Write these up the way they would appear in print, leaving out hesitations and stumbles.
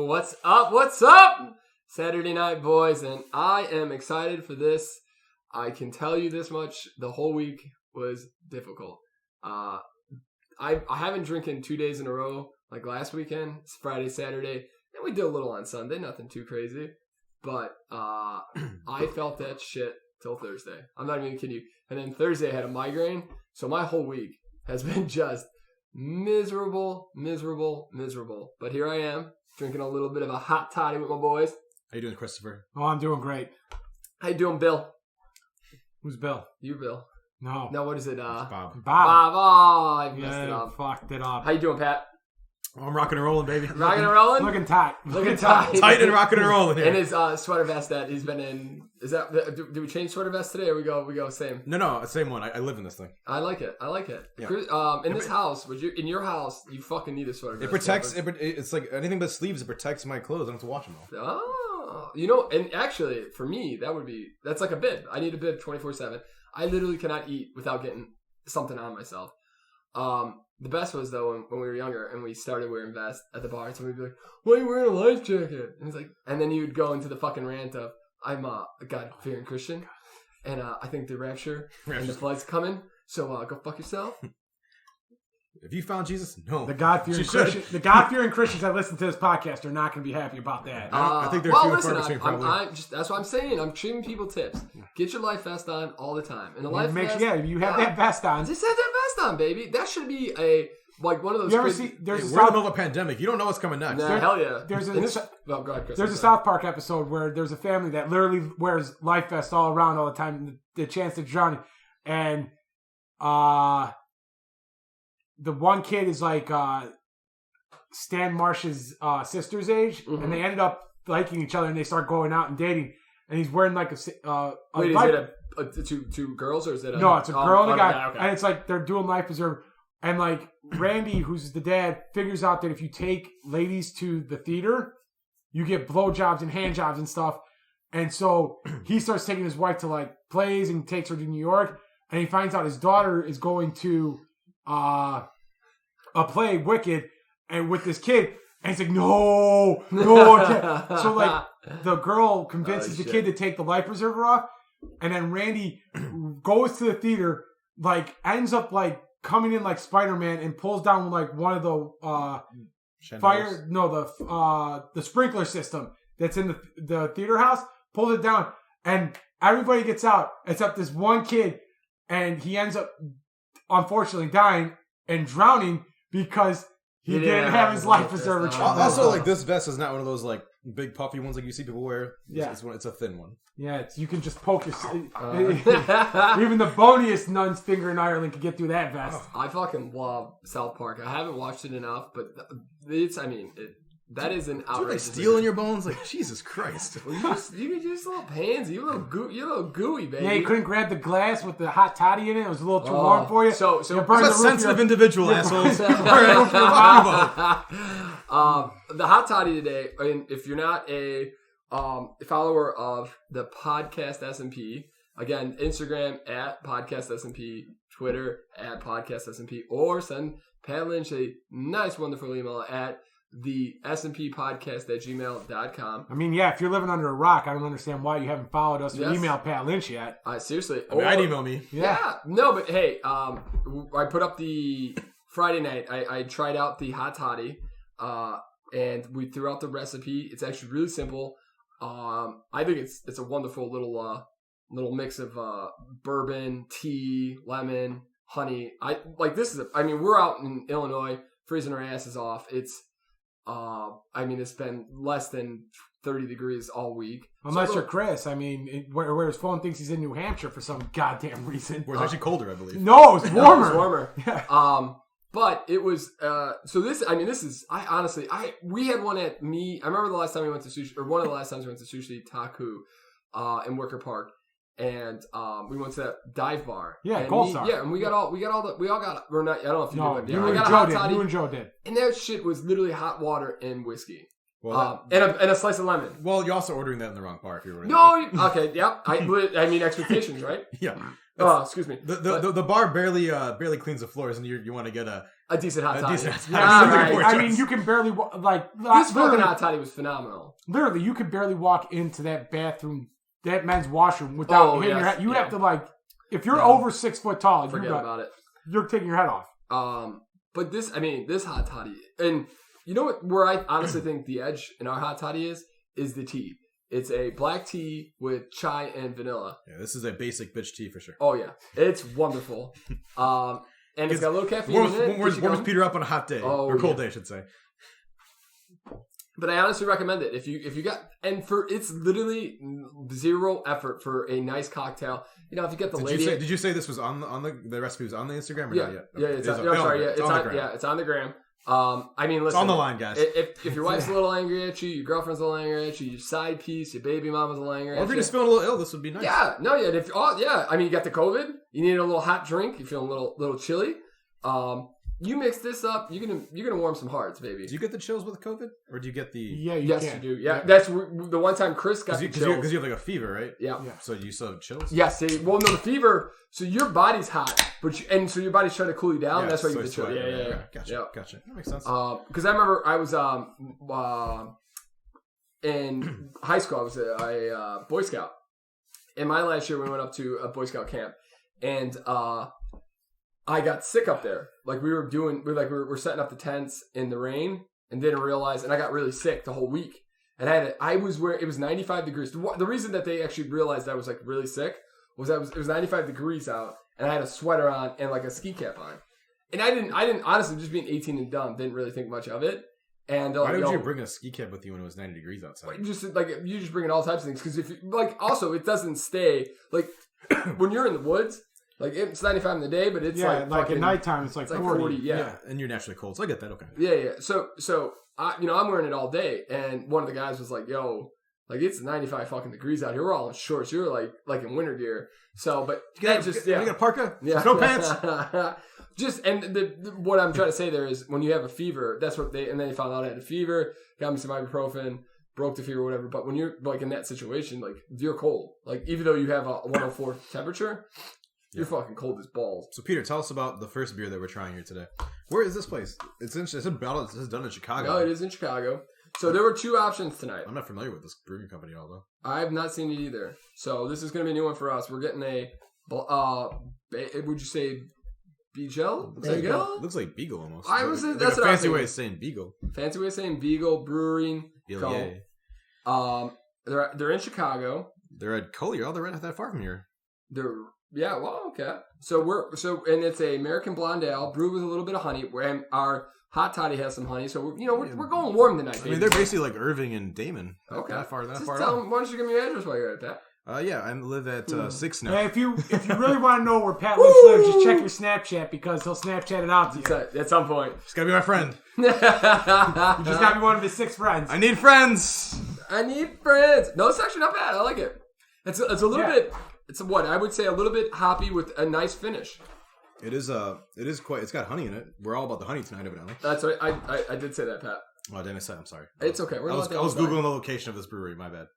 What's up? What's up? Saturday night, boys, and I am excited for this. I can tell you this much. The whole week was difficult. I haven't drinking 2 days in a row like last weekend. It's Friday, Saturday, and we did a little on Sunday. Nothing too crazy. But I felt that shit till Thursday. I'm not even kidding you. And then Thursday I had a migraine. So my whole week has been just miserable. But here I am, drinking a little bit of a hot toddy with my boys. How you doing, Christopher? Oh, I'm doing great. How you doing, Bill? Who's Bill? You, Bill. No. No, what is it? It's Bob. Bob. Oh, I messed it up. Fucked it up. How you doing, Pat? Oh, I'm rocking and rolling, baby. Rocking and rolling? Looking tight. Looking tight. Tight and rocking and rolling here. And his sweater vest that he's been in. Is that? Do we change sweater vest today, or we go same? No, same one. I live in this thing. I like it. Yeah. In this house, in your house, you fucking need a sweater vest. It protects. It's like anything but sleeves. It protects my clothes. I don't have to wash them all. Oh, and actually, for me, that's like a bib. I need a bib 24/7. I literally cannot eat without getting something on myself. The best was, though, when we were younger and we started wearing vests at the bar, and somebody would be like, why are you wearing a life jacket? And it's like, and then you would go into the fucking rant of, I'm a God-fearing Christian, and I think the rapture and the flood's coming, so go fuck yourself. Have you found Jesus? No. The God-fearing Christians that listen to this podcast are not going to be happy about that. I think they're few and far between, that's what I'm saying. I'm giving people tips. Get your life vest on all the time. And the life vest, you have that vest on. Just have that vest on, baby. That should be one of those. You ever see? We're in the middle of a pandemic. You don't know what's coming next. Hell yeah. There's go ahead, Chris. There's a South Park episode where there's a family that literally wears life vests all around all the time. The chance to drown, and the one kid is like Stan Marsh's sister's age, and they ended up liking each other, and they start going out and dating. And he's wearing like is it two girls or is it no? It's a girl and a guy, okay. and it's like they're doing life preserve. And like Randy, who's the dad, figures out that if you take ladies to the theater, you get blowjobs and hand jobs and stuff. And so he starts taking his wife to like plays and takes her to New York, and he finds out his daughter is going to a play, Wicked, and with this kid, and he's like, no, I can't. So like the girl convinces the kid to take the life preserver off, and then Randy goes to the theater, like ends up like coming in like Spider-Man and pulls down like one of the the sprinkler system that's in the theater house, pulls it down, and everybody gets out except this one kid, and he ends up unfortunately dying and drowning because he didn't have his life preserver. Also, like this vest is not one of those like big puffy ones like you see people wear. Yeah, it's a thin one. Yeah, you can just poke your. Even the boniest nun's finger in Ireland could get through that vest. I fucking love South Park. I haven't watched it enough, but that is an outrageous. Do you like steel in your bones? Like Jesus Christ! Well, you just a little pansy. You're a little gooey, baby. Yeah, you couldn't grab the glass with the hot toddy in it. It was a little too warm for you. So I'm a sensitive individual, assholes. The hot toddy today. I mean, if you're not a follower of the podcast SMP, again, Instagram at podcast SMP, Twitter at podcast SMP, or send Pat Lynch a nice, wonderful email at the SMP podcast at gmail.com. I mean, yeah, if you're living under a rock, I don't understand why you haven't followed us or emailed Pat Lynch yet. Seriously. I'd email me. Yeah. No, but hey, I put up the Friday night. I tried out the hot toddy, and we threw out the recipe. It's actually really simple. I think it's a wonderful little mix of bourbon, tea, lemon, honey. We're out in Illinois, freezing our asses off. It's been less than 30 degrees all week. Unless you're Chris. I mean, where his phone thinks he's in New Hampshire for some goddamn reason. Where it's actually colder, I believe. No, it's warmer. No, it's warmer. Yeah. But it was, we had one at me. I remember the last time we went to sushi, or one of the last times we went to Sushi Taku, in Wicker Park. And we went to that dive bar. Yeah, Gold Star. Yeah, and we all got. We're not. I don't know if you did. You and Joe did. And that shit was literally hot water and whiskey. Well, and a slice of lemon. Well, you're also ordering that in the wrong bar if you're ordering. No, okay, yep. I mean expectations, right? Yeah. Oh, excuse me. The bar barely cleans the floors, and you want to get a A decent hot toddy. decent hot Yeah, toddy. All right. I mean, you can barely like This fucking literally, hot toddy was phenomenal. literally, you could barely walk into that bathroom, that men's washroom, without hitting your head. You have to like, if you're over 6 foot tall, Forget about it. you're taking your head off. But this hot toddy, and you know what? Where I honestly think the edge in our hot toddy is the tea. It's a black tea with chai and vanilla. Yeah, this is a basic bitch tea for sure. Oh yeah, it's wonderful. And it's got a little caffeine in it. Warms Peter up on a hot day or cold day, I should say. But I honestly recommend it if you got, and for it's literally zero effort for a nice cocktail. You know, if you get the lady. Did you say this was on the recipe was on the Instagram or not yet? Yeah, it's on the gram. I mean, listen, it's on the line, guys. If your wife's a little angry at you, your girlfriend's a little angry at you, your side piece, your baby mama's a little angry at you. Or if you're just feeling a little ill, this would be nice. Yeah, I mean, you got the COVID. You need a little hot drink. You're feeling a little chilly. You mix this up, you're gonna warm some hearts, baby. Do you get the chills with COVID, or do you get the? Yeah, you do. Yeah, that's the one time Chris got the chills because you have like a fever, right? Yeah. So you still have chills. Yes. No, the fever. So your body's hot, so your body's trying to cool you down. Yeah, that's why you so get the chill. Yeah. Gotcha. That makes sense. Because I remember I was in high school. I was a Boy Scout. In my last year, we went up to a Boy Scout camp, and I got sick up there. Like we're setting up the tents in the rain and didn't realize, and I got really sick the whole week. And it was 95 degrees. The reason that they actually realized I was like really sick was it was 95 degrees out, and I had a sweater on and like a ski cap on. And I didn't honestly, just being 18 and dumb, didn't really think much of it. And why would you bring a ski cap with you when it was 90 degrees outside? You just bring in all types of things, because if you, also it doesn't stay like when you're in the woods. Like, it's 95 in the day, but it's like at nighttime, it's like 40. Yeah, and you're naturally cold, so I get that. Okay. Yeah. So I'm wearing it all day, and one of the guys was like, "Yo, like it's 95 fucking degrees out here. We're all in shorts. You're like in winter gear." So, but you got a parka, no pants. What I'm trying to say there is, when you have a fever, that's what and then they found out I had a fever, got me some ibuprofen, broke the fever, whatever. But when you're like in that situation, like you're cold, like even though you have a 104 temperature. You're fucking cold as balls. So, Peter, tell us about the first beer that we're trying here today. Where is this place? It's done in Chicago. No, it is in Chicago. So there were two options tonight. I'm not familiar with this brewing company at all, though. I have not seen it either. So this is going to be a new one for us. We're getting would you say Beagle? Looks like Beagle almost. That's a fancy way of saying Beagle. Fancy way of saying Beagle Brewing. They're in Chicago. They're at Collier. Oh, they're right not that far from here. Yeah, well, okay. And it's a American blonde ale brewed with a little bit of honey. And our hot toddy has some honey, so we're going warm tonight. I mean, they're basically like Irving and Damon. Okay, that far. Tell them, why don't you give me your address while you're at that? Yeah, I live at 6 now. Hey, if you really want to know where Pat Lynch lives, just check your Snapchat, because he'll Snapchat it out to you at some point. He's gotta be my friend. You just gotta be one of his 6 friends. I need friends. No, it's actually not bad. I like it. It's a little bit. It's I would say a little bit hoppy with a nice finish. It is quite. It's got honey in it. We're all about the honey tonight, evidently. That's right. I did say that, Pat. Oh, didn't I say? I'm sorry. It's okay. I was googling the location of this brewery. My bad.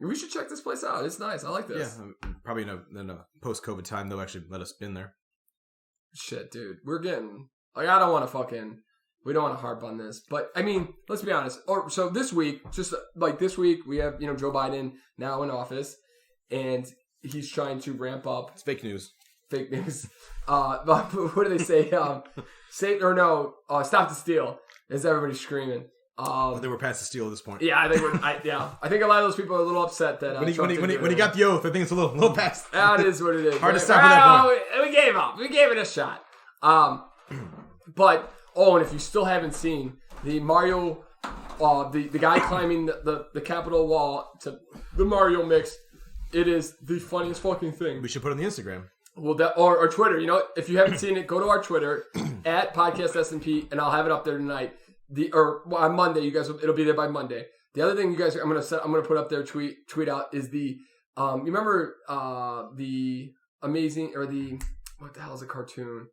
We should check this place out. It's nice. I like this. Yeah, probably in a post-COVID time they'll actually let us in there. Shit, dude, we're getting I don't want to we don't want to harp on this, but I mean, let's be honest. So this week, we have Joe Biden now in office. And he's trying to ramp up. It's fake news. Fake news. What do they say? Stop the steal. As everybody's screaming. They were past the steal at this point. Yeah, I think a lot of those people are a little upset that when he got the oath, I think it's a little past. That is what it is. Hard to stop at that point. We gave up. We gave it a shot. But and if you still haven't seen the Mario, the guy climbing the Capitol wall to the Mario mix. It is the funniest fucking thing. We should put it on the Instagram. Well, or Twitter. If you haven't seen it, go to our Twitter at Podcast S&P, and I'll have it up there tonight. On Monday, you guys, it'll be there by Monday. The other thing you guys, I'm gonna put up there, tweet out is the you remember the amazing or the what the hell is a cartoon?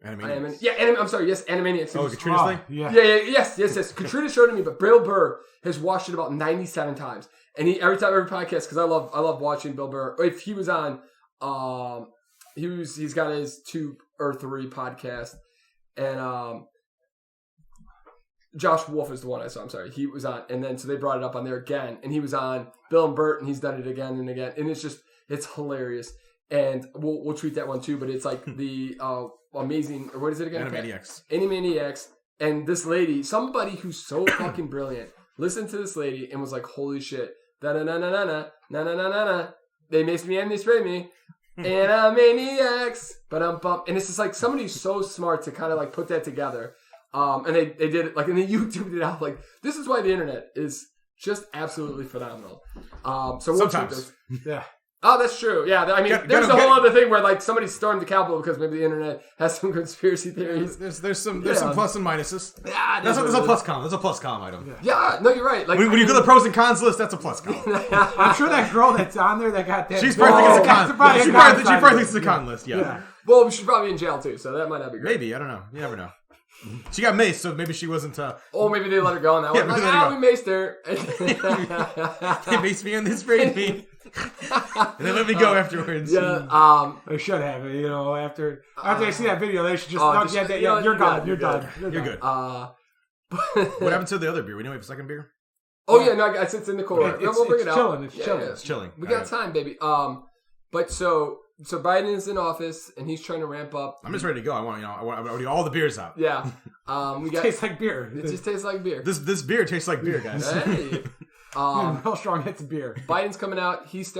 Animaniacs. I'm sorry. Yes, Animaniacs. Oh, Katrina's thing. Yeah. Yes. Katrina showed it to me, but Bill Burr has watched it about 97 times. And every podcast, because I love watching Bill Burr. If he was on, he's got his 2 or 3 podcast, and Josh Wolf is the one I saw. I'm sorry, he was on, and then so they brought it up on there again, and he was on Bill and Bert, and he's done it again and again, and it's hilarious. And we'll tweet that one too, but it's like the amazing, or what is it again? Animaniacs. And this lady, somebody who's so fucking brilliant, listened to this lady and was like, holy shit. Da-na-na-na-na-na, they miss me and they spray me. Animaniacs. And it's just like somebody's so smart to kind of like put that together. And they did it like, and they YouTubed it out. Like, this is why the internet is just absolutely phenomenal. So we'll sometimes. Yeah. Oh, that's true. Yeah, I mean, there's a whole other thing where like somebody stormed the Capitol because maybe the internet has some conspiracy theories. There's some plus and minuses. Yeah, that's a plus column. That's a plus column item. Yeah, no, you're right. Like when you go to the pros and cons list, that's a plus column. I'm sure that girl that's on there that got that. She's probably thinking it's a con. She probably thinks it's a con list. Yeah. Well, she's probably in jail too, so that might not be great. Maybe, I don't know. You never know. She got maced, so maybe she wasn't. Oh, maybe they let her go on that one. Like, we maced her. They maced me and they sprayed me. And they let me go afterwards. Yeah. They should have it, you know, after they see that video, they should just you're done. You're done. You're good. What happened to the other beer? We know we have a second beer? Oh yeah, no, it's in the cooler. We'll bring it out. It's chilling. It's chilling. We got time, baby. But so Biden is in office and he's trying to ramp up. I'm just ready to go. I want all the beers out. Yeah. We got. It tastes like beer. It just tastes like beer. This beer tastes like beer, guys. Hey. Real strong hits of beer. Biden's coming out. He's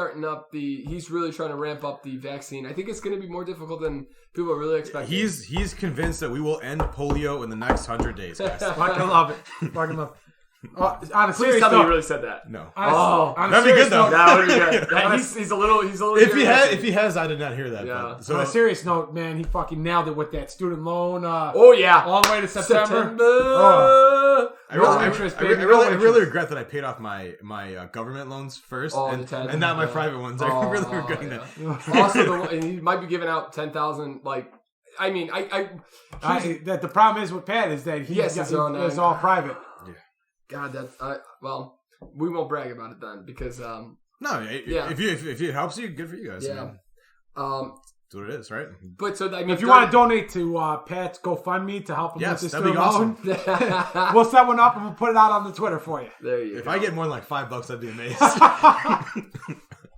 he's really trying to ramp up the vaccine. I think it's going to be more difficult than people are really expecting. He's convinced that we will end polio in the next 100 days, guys. Fucking love it. Fucking love it. On a Please serious tell me note, you really said that. No. That'd be good though. That would be good. He's a little. If he has, I did not hear that. Yeah. So on a serious note, man, he fucking nailed it with that student loan. Oh yeah, all the way to September. I really regret that I paid off my government loans first, and not my private ones. I really regret that. Also, he might be giving out 10,000. Like, I mean, that the problem is with Pat is that it's all private. God, that's well, we won't brag about it then because if it helps you, good for you guys. Yeah, that's what it is, right? But so I mean, if you want to donate to Pat's GoFundMe to help him with this that'd be awesome. We'll set one up and we'll put it out on the Twitter for you. There you go. If I get more than like $5, I'd be amazed.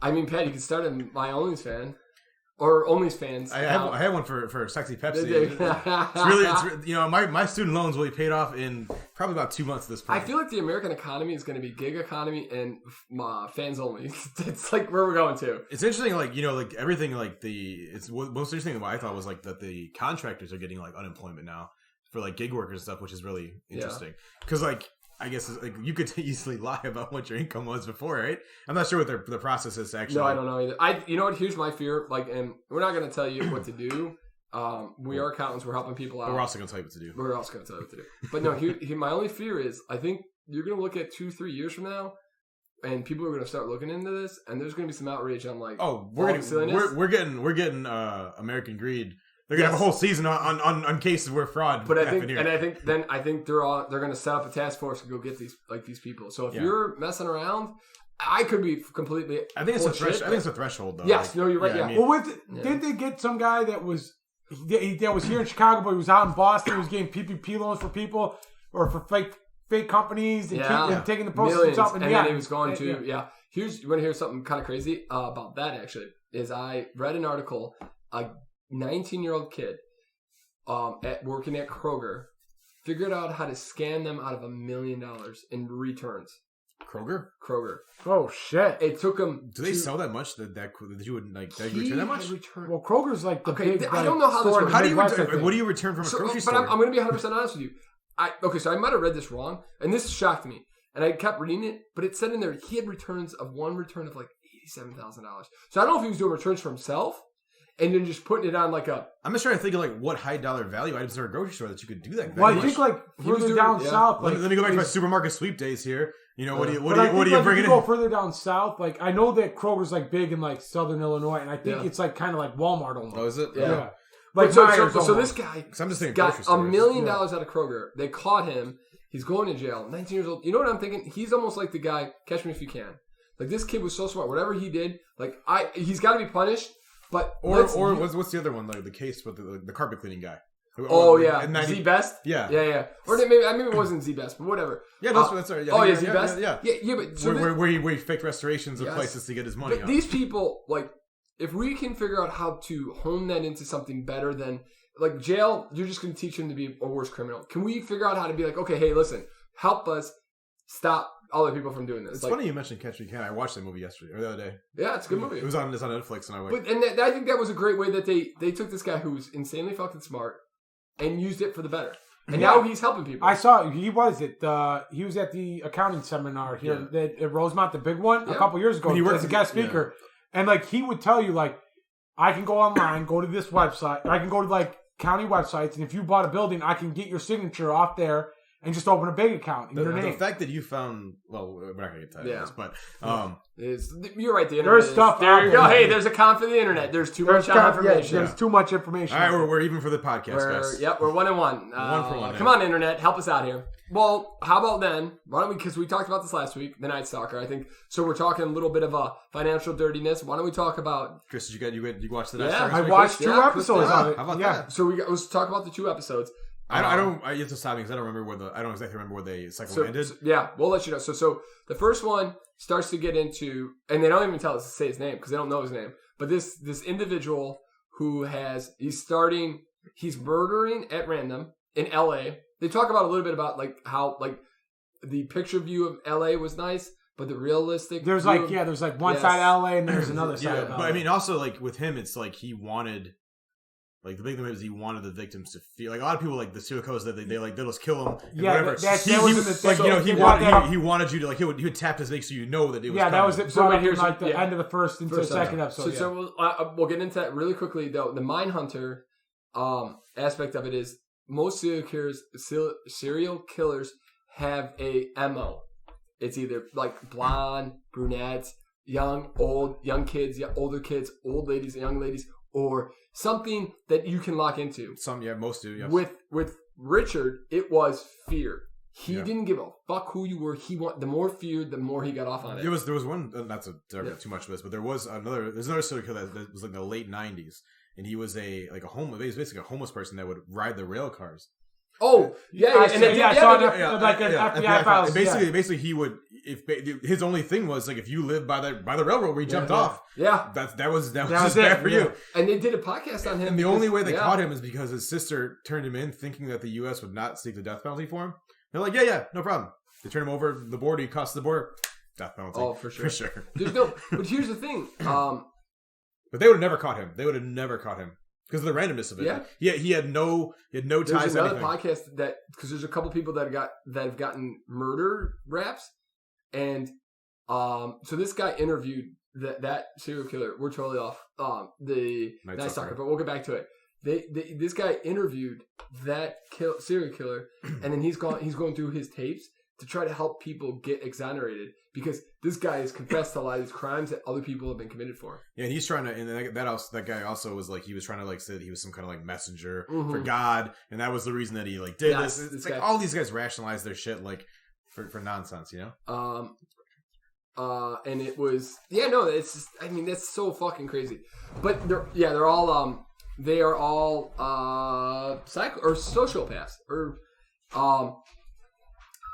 I mean, Pat, you can start a My OnlyFans. Or OnlyFans. I had one for Sexy Pepsi. It's my student loans will be paid off in probably about 2 months at this point. I feel like the American economy is going to be gig economy and fans only. It's like where we're going to. It's interesting, like everything, it's most interesting about I thought was like that the contractors are getting like unemployment now for like gig workers and stuff, which is really interesting because I guess you could easily lie about what your income was before, right? I'm not sure what the process is actually. No, I don't know either. You know what? Here's my fear. And we're not going to tell you what to do. We are accountants. We're helping people out. But we're also going to tell you what to do. We're also going to tell you what to do. But no, my only fear is I think you're going to look at 2-3 years from now, and people are going to start looking into this, and there's going to be some outrage on we're getting American Greed. They're gonna have a whole season on cases where fraud. But I think they're gonna set up a task force to go get these people. So if you're messing around, I could be completely. I think it's a threshold though. Yes, no, you're right. Yeah. Did they get some guy that was here in Chicago, but he was out in Boston? He was getting PPP loans for people or for fake companies and taking the proceeds up. And then he was going to you want to hear something kind of crazy about that? Actually, is I read an article. 19-year-old kid working at Kroger figured out how to scam them out of $1 million in returns. Kroger? Oh shit! It took him. Do they sell that much that you would return that much? Well, Kroger's like the big. I don't know how this works. How do you return? What do you return from a grocery store? But I'm going to be 100% honest with you. So I might have read this wrong, and this shocked me. And I kept reading it, but it said in there he had one return of like $87,000. So I don't know if he was doing returns for himself. And then just putting it on I'm just trying to think of what high dollar value items are at a grocery store that you could do that. Well, I think further down south. Let me go back to my supermarket sweep days here. What do you bring in? Go further down south. I know that Kroger's big in Southern Illinois, and I think it's kind of like Walmart almost. Oh, is it? Yeah. So this guy I'm just thinking got $1 million out of Kroger. They caught him. He's going to jail. 19 years old. You know what I'm thinking? He's almost like the guy. Catch Me If You Can. This kid was so smart. Whatever he did, he's got to be punished. But what's the other one? The case with the carpet cleaning guy. Oh yeah, Z Best. Yeah. Or maybe it wasn't Z Best, but whatever. Yeah, that's right. Yeah, Z Best. Yeah. But so where he faked restorations of places to get his money. But these people, like, if we can figure out how to hone that into something better than like jail, you're just going to teach him to be a worse criminal. Can we figure out how to be like, okay, hey, listen, help us stop other people from doing this? It's funny you mentioned Catch Me Can. I watched that movie yesterday or the other day. Yeah, it's a good movie. It's on Netflix, and I went. But I think that was a great way that they took this guy who's insanely fucking smart and used it for the better. And now he's helping people. I saw he was at the accounting seminar here at Rosemont, the big one, a couple years ago. He worked as a guest speaker, and like he would tell you, like, I can go online, go to this website, I can go to like county websites, and if you bought a building, I can get your signature off there and just open a bank account in your name. The fact that you found, well, we're not going to get to this, but you're right. The internet there's stuff. There you go. Hey, there's a con for the internet. There's too much information. There's too much information. All right, we're even for the podcast, guys. Yep, we're 1-1. 1 for 1. Come on, internet, help us out here. Well, how about then? Why don't we? Because we talked about this last week, the Night Stalker. I think so. We're talking a little bit of financial dirtiness. Why don't we talk about? Chris, you watched the Night Stalker? I watched 2 episodes of it. How about that? So let's talk about the 2 episodes. I have to stop because I don't exactly remember where the second one ended. Yeah, we'll let you know. So the first one starts to get into, and they don't even tell us to say his name because they don't know his name. But this individual who he's murdering at random in L.A. They talk about a little bit about like how like the picture view of L.A. was nice, but the realistic there's one side of L.A. and there's another side of LA. But I mean, also like with him, it's like he wanted. Like the big thing is he wanted the victims to feel like a lot of people like the serial killers that they'll just kill him. Whatever. He wanted you to like he would tap his make so you know that it was. Yeah, that was it. So here's like the end of the first into the second episode. So we'll get into that really quickly though. The Mindhunter aspect of it is most serial killers have a MO. It's either like blonde, brunettes, young, old, young kids, older kids, old ladies, young ladies, or something that you can lock into. Most do. Yes. With Richard, it was fear. He didn't give a fuck who you were. The more fear, the more he got off on it. There was one. Not to too much of this, but there's another serial killer that was like the late '90s, and he was basically a homeless person that would ride the rail cars. Oh yeah, an FBI files. Basically, he would. His only thing was like if you lived by the railroad where he jumped off. Yeah, that was just bad for you. And they did a podcast on him. And the only way they caught him is because his sister turned him in, thinking that the U.S. would not seek the death penalty for him. They're like, yeah, no problem. They turn him over the border. He crosses the border. Death penalty. Oh, for sure. But here's the thing. But they would have never caught him. Because of the randomness of it. Yeah. He had no ties to anything. There's another podcast because there's a couple people that have gotten murder raps, and so this guy interviewed that serial killer. We're totally off the Night Stalker, but we'll get back to it. This guy interviewed that serial killer, and then he's going through his tapes to try to help people get exonerated because this guy has confessed to a lot of these crimes that other people have been committed for. Yeah, and he's trying to, and that guy also was like, he was trying to like say that he was some kind of like messenger for God, and that was the reason that he like did this. It's like all these guys rationalize their shit like for nonsense, you know? And it was, it's just, I mean, that's so fucking crazy. But they're all, they are all, sociopaths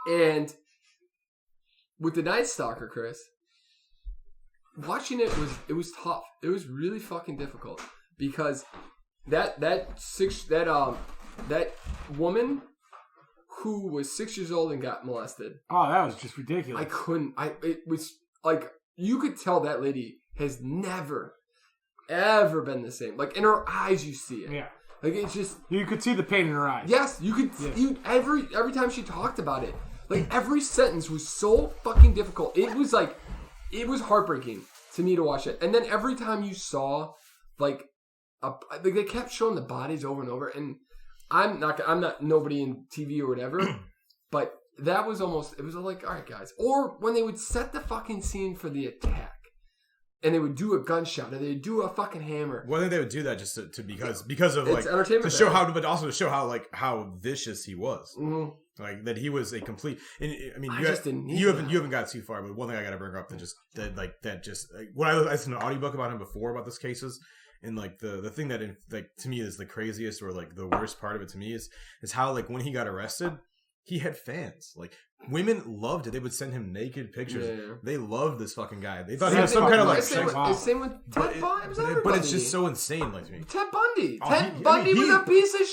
and with the Night Stalker, Chris, watching it was tough. It was really fucking difficult because that woman who was 6 years old and got molested. Oh, that was just ridiculous. It was like you could tell that lady has never ever been the same. Like in her eyes, you see it. Yeah. Like it's just you could see the pain in her eyes. Yes, you could. Yeah. You every time she talked about it. Like, every sentence was so fucking difficult. It was heartbreaking to me to watch it. And then every time you saw, like they kept showing the bodies over and over. And I'm not nobody in TV or whatever, but that was it was like, all right, guys. Or when they would set the fucking scene for the attack, and they would do a gunshot, or they'd do a fucking hammer. Well, I think they would do that just because of it's entertainment to show how, but also to show how vicious he was. Mm-hmm. Like that he was a complete. And I mean, you haven't got too far. But one thing I got to bring up what I listened to an audiobook about him before about these cases, And like the thing that like to me is the craziest or like the worst part of it to me is how like when he got arrested, he had fans. Like women loved it. They would send him naked pictures. Yeah. They loved this fucking guy. They thought he was some kind of like sex. Same with Ted Bundy. But it's just so insane, like to me. Ted Bundy. Oh, Ted Bundy was a piece of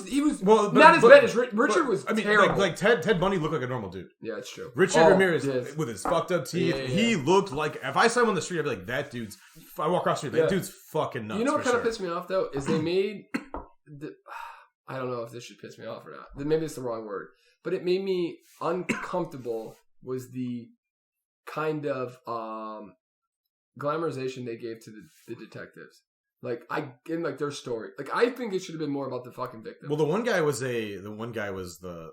He was well, not as bad as Richard was. I mean, terrible. like Ted Bundy looked like a normal dude. Yeah, it's true. Richard Ramirez yes. with his fucked up teeth, he looked like if I saw him on the street, I'd be like, that dude's. If I walk across the street, that dude's fucking nuts. You know what kind of pissed me off though is they made. I don't know if this should piss me off or not. Maybe it's the wrong word. But it made me uncomfortable was the kind of glamorization they gave to the detectives. Like in their story. Like I think it should have been more about the fucking victim. Well, the one guy was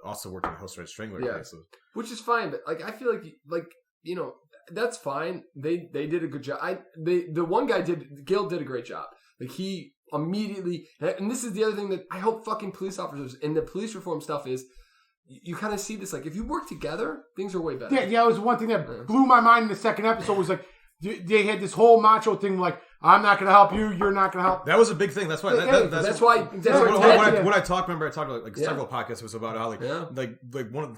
also worked in the House Red Strangler case. So. Which is fine, but like I feel like you know, that's fine. They did a good job. The one guy Gil did a great job. Like he immediately, and this is the other thing that I hope fucking police officers and the police reform stuff is. You kind of see this, like, if you work together, things are way better. Yeah, it was one thing that blew my mind in the second episode was, like, they had this whole macho thing, like, I'm not going to help you, you're not going to help. That was a big thing. That's why. That's why. When I talked about several podcasts, it was about how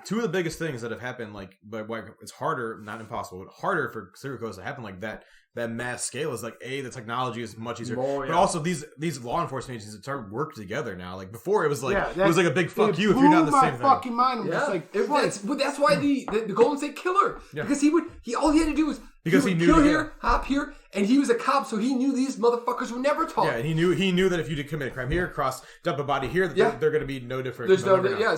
two of the biggest things that have happened, like, but why it's harder, not impossible, but harder for serial killers to happen like that. That mass scale is like the technology is much easier, but also these law enforcement agencies start work together now. Like before, it was like it was like a big fuck you if you're not the same thing. Fucking mind. I'm just like that's why the Golden State Killer because all he had to do was because he knew kill here, hop here, and he was a cop, so he knew these motherfuckers would never talk. Yeah, and he knew that if you did commit a crime here, dump a body here, they're going to be no different. There's it's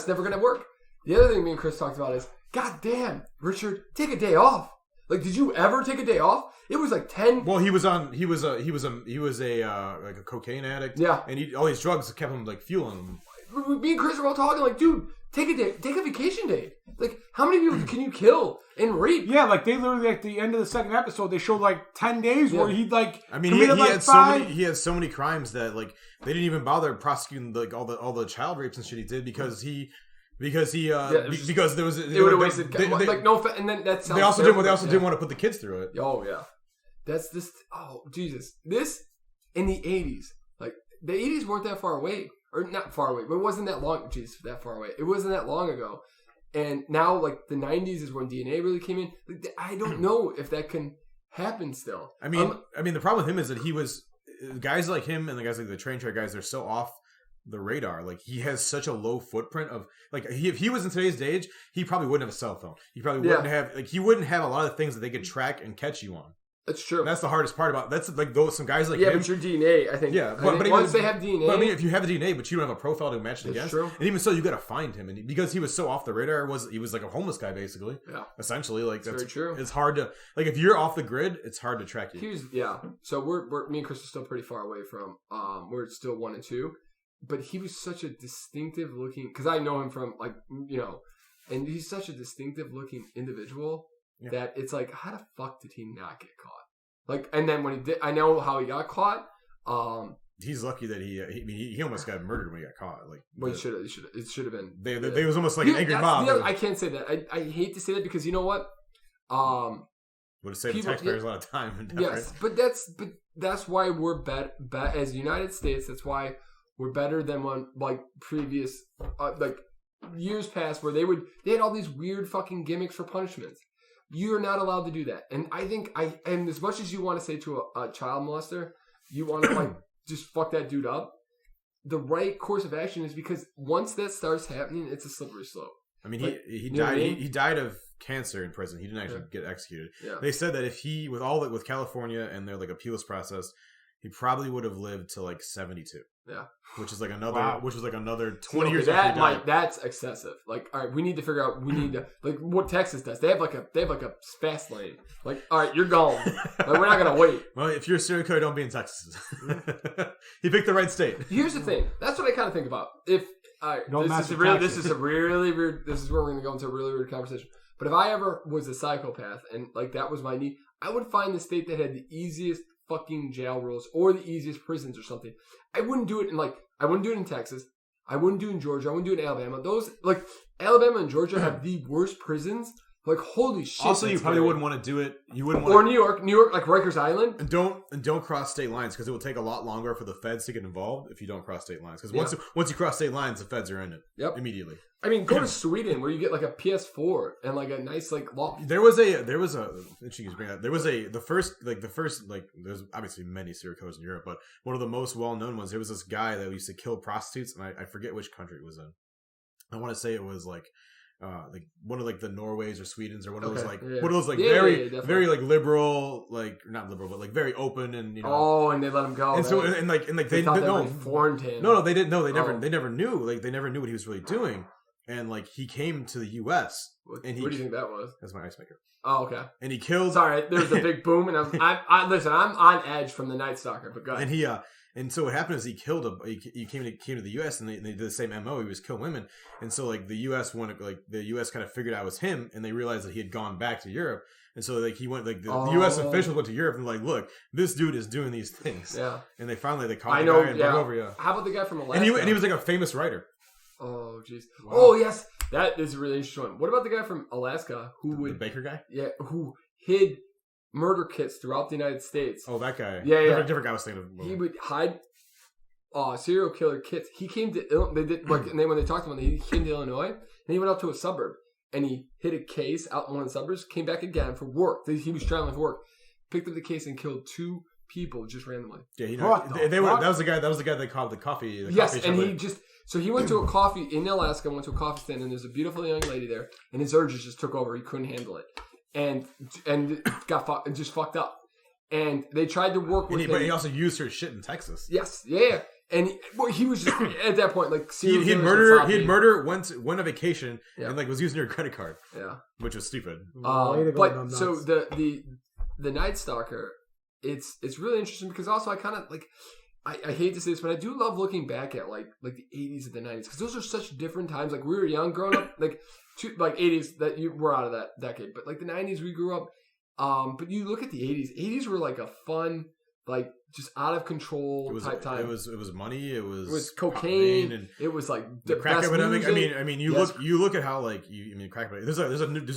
never going to work. The other thing me and Chris talked about is, God damn, Richard, take a day off. Like, did you ever take a day off? It was like 10. Well, he was a like a cocaine addict. Yeah, and all these drugs kept him like fueling him. Me and Chris were all talking like, dude, take a vacation day. Like, how many people can you kill and rape? Yeah, like they literally at the end of the second episode, they showed like 10 days where he'd like. I mean, he had so many crimes that like they didn't even bother prosecuting like all the child rapes and shit he did because there was it would have wasted and then that's they also didn't want to put the kids through it. Oh yeah, that's this. Oh Jesus, this in the 80s, like the 80s weren't that far away, or not far away, but it wasn't that long. Jesus, that far away. It wasn't that long ago, and now like the 90s is when DNA really came in. Like, I don't know if that can happen still. I mean, the problem with him is that he was guys like him and the guys like the train track guys. They're so off the radar. Like he has such a low footprint of like if he was in today's age, he probably wouldn't have a cell phone. He probably wouldn't have he wouldn't have a lot of things that they could track and catch you on. That's true. And that's the hardest part about that's like those some guys like him. Yeah, but your DNA, I think. Yeah, but once they have DNA. But I mean, if you have the DNA, but you don't have a profile to match it against, true. And even so, you got to find him, and because he was so off the radar, he was like a homeless guy basically. Yeah, essentially, like that's very true. It's hard to like if you're off the grid, it's hard to track you. So we're me and Chris are still pretty far away from we're still 1 and 2. But he was such a distinctive looking, because I know him from like, you know, and he's such a distinctive looking individual that it's like, how the fuck did he not get caught? Like, and then when he did, I know how he got caught. He's lucky that he almost got murdered when he got caught. Like, well, it should have been. They was almost like an angry mob. I can't say that. I hate to say that because you know what? Would have saved the taxpayers a lot of time. And yes, but that's why we're as the United States. That's why. We're better than one like previous like years past where they had all these weird fucking gimmicks for punishments. You're not allowed to do that. And I think and as much as you want to say to a child molester, you want to like just fuck that dude up. The right course of action is because once that starts happening, it's a slippery slope. I mean, like, he died. He died of cancer in prison. He didn't actually get executed. Yeah. They said that if he with California and their like appeals process, he probably would have lived to like 72. Yeah, which is like another 20 years after he died. That's excessive. Like, all right, we need to figure out. We need to like what Texas does. They have like a fast lane. Like, all right, you're gone. Like, we're not gonna wait. Well, if you're a serial killer, don't be in Texas. He picked the right state. Here's the thing. That's what I kind of think about. If this is really weird. This is where we're gonna go into a really weird conversation. But if I ever was a psychopath and like that was my need, I would find the state that had the easiest fucking jail rules or the easiest prisons or something. I wouldn't do it in Texas. I wouldn't do it in Georgia. I wouldn't do it in Alabama. Those like Alabama and Georgia have the worst prisons Like, holy shit. Also, you probably scary. wouldn't want to do it. You wouldn't Or want New York, like Rikers Island. and don't cross state lines because it will take a lot longer for the feds to get involved if you don't cross state lines. Because once you cross state lines, the feds are in it. Yep. Immediately. I mean, go to Sweden where you get like a PS4 and like a nice like loft. There was a the first there's obviously many serial killers in Europe, but one of the most well known ones. There was this guy that used to kill prostitutes, and I forget which country it was in. I want to say it was like one of like the Norways or Swedens or one of those very like liberal, like not liberal but like very open and and they let him go and so and they thought no reformed him. No, they didn't. No, they never knew. Like they never knew what he was really doing. And like he came to the U.S. and what do you think that was? That's my ice maker. Oh, okay. And he killed. Sorry, there was a big boom, and I listen. I'm on edge from the Night Stalker, but go ahead. And and so what happened is he killed he came to the U.S. and they did the same MO. He was killing women, and so like the U.S. kind of figured out it was him, and they realized that he had gone back to Europe, and so like he went the U.S. officials went to Europe and like, look, this dude is doing these things. Yeah. And they finally caught the guy and brought over. Yeah. How about the guy from Alaska? And he was like a famous writer. Oh jeez. Wow. Oh yes, that is a really interesting one. What about the guy from Alaska the baker guy? Yeah, who hid murder kits throughout the United States? Oh, that guy. Yeah. Different guy I was thinking of. He would hide serial killer kits. He came to they did like, and then when they talked to him, he came to Illinois and he went out to a suburb and he hid a case out in one of the suburbs. Came back again for work. He was traveling for work. Picked up the case and killed 2 people just randomly. Yeah, that was the guy they called the coffee. Yes, and he went to a coffee in Alaska, went to a coffee stand, and there's a beautiful young lady there, and his urges just took over. He couldn't handle it, and just fucked up. And they tried to work with him. But he also used her shit in Texas. Yes, yeah. And he was just at that point like he'd murder went on vacation and like was using her credit card. Yeah, which was stupid. But so the Night Stalker, it's really interesting because also I kind of like. I hate to say this, but I do love looking back at like the 80s and the 90s because those are such different times. Like we were young growing up, like 80s that you were out of that decade, but like the 90s we grew up. But you look at the 80s. 80s were like a fun, like just out of control type time. It was money. It was cocaine, and it was like the Crack Epidemic. I mean, you look at how like Crack Epidemic. There's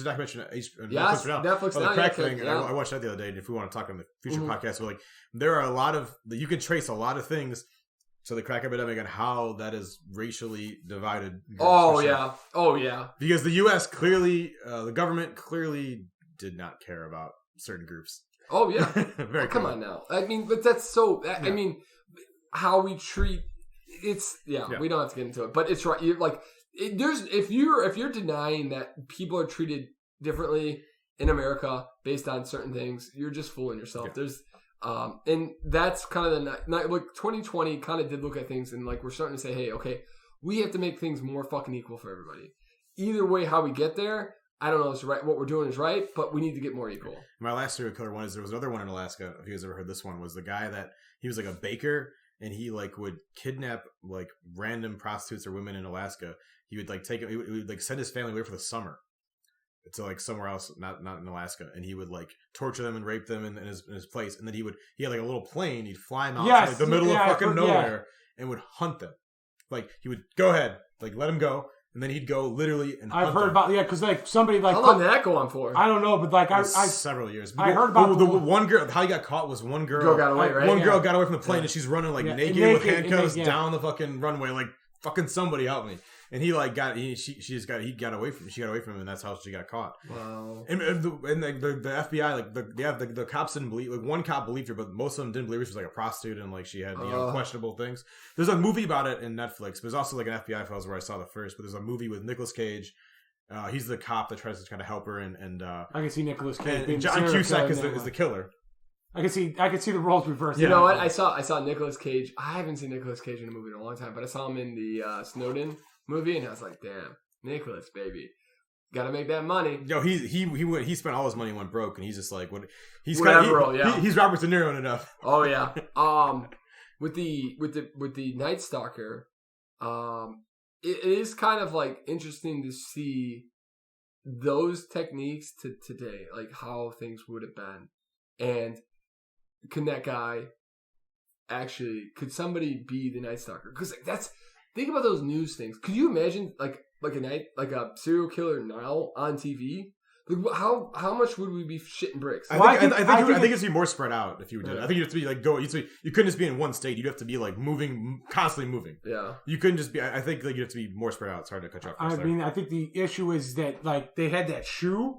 a documentary on Netflix now. The Crack thing. Yeah. I watched that the other day. And if we want to talk on the future podcast, but like there are a lot of you can trace a lot of things. So the Crack Epidemic and how that is racially divided. Oh yeah. Because the U.S. clearly, the government clearly did not care about certain groups. Oh yeah, come on now. I mean, but that's so. I mean, how we treat it's. Yeah, we don't have to get into it, but it's right. You're like, if you're denying that people are treated differently in America based on certain things, you're just fooling yourself. Yeah. There's, and that's kind of the like 2020 kind of did look at things and like we're starting to say, hey, okay, we have to make things more fucking equal for everybody. Either way, how we get there. I don't know if what we're doing is right, but we need to get more equal. My last serial killer one is there was another one in Alaska. If you guys ever heard this one, was the guy that he was like a baker and he like would kidnap like random prostitutes or women in Alaska. He would like he would like send his family away for the summer to like somewhere else, not in Alaska, and he would like torture them and rape them in his place. And then he had like a little plane. He'd fly them out to like the middle of fucking nowhere and would hunt them. Like he would go ahead, like let them go. And then he'd go literally and I've heard about because like somebody like how long did that go on for? I don't know, but like I several years. I heard about the one girl. How he got caught was one girl got away. Right? One girl got away from the plane and she's running like naked with handcuffs down the fucking runway. Like fucking somebody help me. And he like she got away from him and that's how she got caught. Wow. And the FBI like the cops didn't believe, like one cop believed her, but most of them didn't believe her. She was like a prostitute and like she had questionable things. There's a movie about it in Netflix. But there's also like an FBI Files where I saw the first. But there's a movie with Nicolas Cage. He's the cop that tries to kind of help her and I can see Nicolas Cage. And John Cusack is the killer. I can see the roles reversed. You know what? I saw Nicolas Cage. I haven't seen Nicolas Cage in a movie in a long time, but I saw him in the Snowden movie, and I was like, "Damn, Nicholas, baby, gotta make that money." Yo, he spent all his money and went broke, and he's just like, what? He's he's Robert De Niro enough. Oh yeah. With the Night Stalker, it is kind of like interesting to see those techniques to today, like how things would have been, and can that guy actually? Could somebody be the Night Stalker? Because that's. Think about those news things. Could you imagine like a serial killer now on TV? Like, how much would we be shitting bricks? I think it's be more spread out if you did. I think you have to be like you couldn't just be in one state. You'd have to be like moving, constantly moving. Yeah. You couldn't just be. I think like you have to be more spread out. It's hard to cut you off. I mean, I think the issue is that like they had that shoe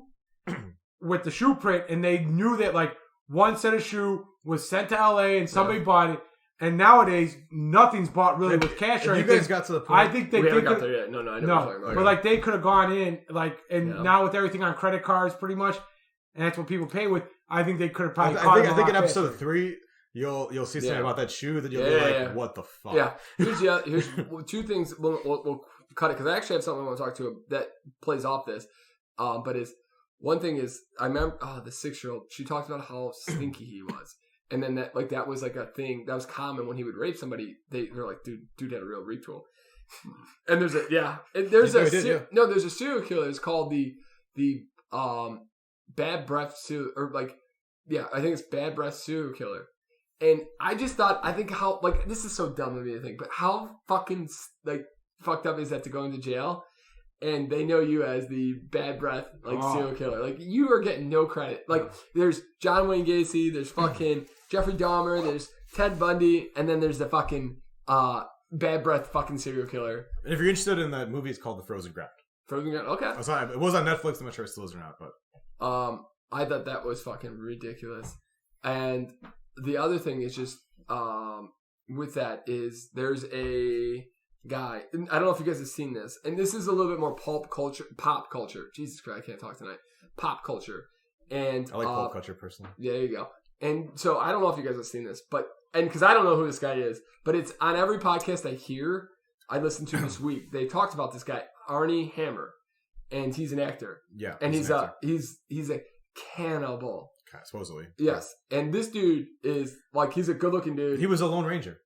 with the shoe print, and they knew that like one set of shoe was sent to LA and somebody bought it. And nowadays, nothing's bought really with cash or anything. You guys got to the point. I think we haven't got there yet. No, I know. But like they could have gone in, like, and now with everything on credit cards, pretty much, and that's what people pay with. I think they could have probably. I think in episode 3, you'll see something about that shoe that you'll be like, what the fuck? Yeah. Here's two things. We'll cut it because I actually have something I want to talk to that plays off this. But one thing is I remember the 6-year-old. She talked about how stinky he was. And then that was like a thing that was common when he would rape somebody. They're like, dude had a real rape tool. And there's a serial killer. It's called the bad breath serial, or like, I think it's bad breath serial killer. And I just thought, I think how like this is so dumb of me to think, but how fucking like fucked up is that to go into jail? And they know you as the bad breath, like, serial killer. Like, you are getting no credit. Like, there's John Wayne Gacy, there's fucking Jeffrey Dahmer, there's Ted Bundy, and then there's the fucking bad breath fucking serial killer. And if you're interested in that movie, it's called The Frozen Ground. Frozen Ground, okay. Oh, sorry, it was on Netflix. I'm not sure it still is or not, but... I thought that was fucking ridiculous. And the other thing is just, with that is, there's a... guy. I don't know if you guys have seen this, and this is a little bit more pop culture. Jesus Christ, I can't talk tonight. Pop culture, and I like pop culture personally. Yeah, there you go. And so I don't know if you guys have seen this, and because I don't know who this guy is, but it's on every podcast I listened to this week. They talked about this guy, Armie Hammer, and he's an actor. Yeah, and he's a cannibal. Supposedly. Yes, and this dude is like he's a good-looking dude. He was a Lone Ranger.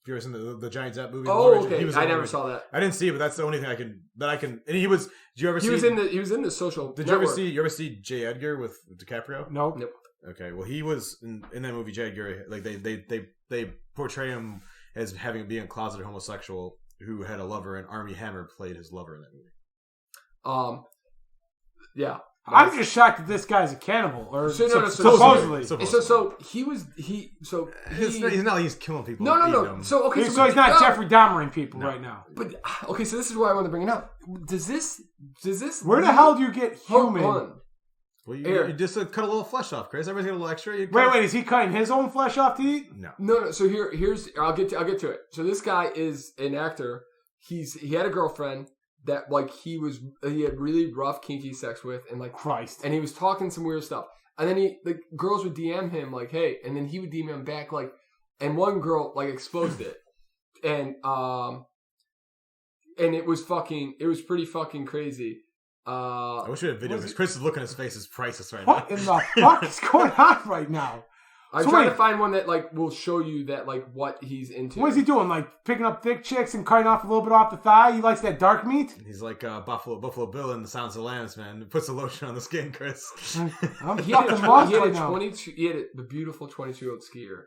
If you ever seen the Giant Depp movie? Oh, okay. I never saw that. I didn't see it, but that's the only thing I can. And he was. Did you ever see? He was in the Social. Did network. You ever see J. Edgar with DiCaprio? Nope. Okay, well, he was in that movie J. Edgar. Like they portray him as being a closeted homosexual who had a lover, and Armie Hammer played his lover in that movie. Yeah. I'm just shocked that this guy's a cannibal, or supposedly. So he's not like he's killing people. No. So he's not Jeffrey Dahmering people right now. But okay, so this is why I want to bring it up. Does this? Where the hell do you get human? Well, you just cut a little flesh off, Chris. Everybody's got a little extra. Wait, is he cutting his own flesh off to eat? No. So here's I'll get to it. So this guy is an actor. He had a girlfriend that like he had really rough kinky sex with, and like Christ, and he was talking some weird stuff, and then girls would DM him like, hey, and then he would DM him back like, and one girl like exposed it, and it was pretty fucking crazy. I wish we had video because Chris is looking at his face is priceless right now. What in the fuck is going on right now? I'm trying to find one that like will show you that like what he's into. What is he doing? Like picking up thick chicks and cutting off a little bit off the thigh? He likes that dark meat? He's like Buffalo Bill in The Sounds of the Lambs, man. He puts the lotion on the skin, Chris. He had a beautiful 22-year-old skier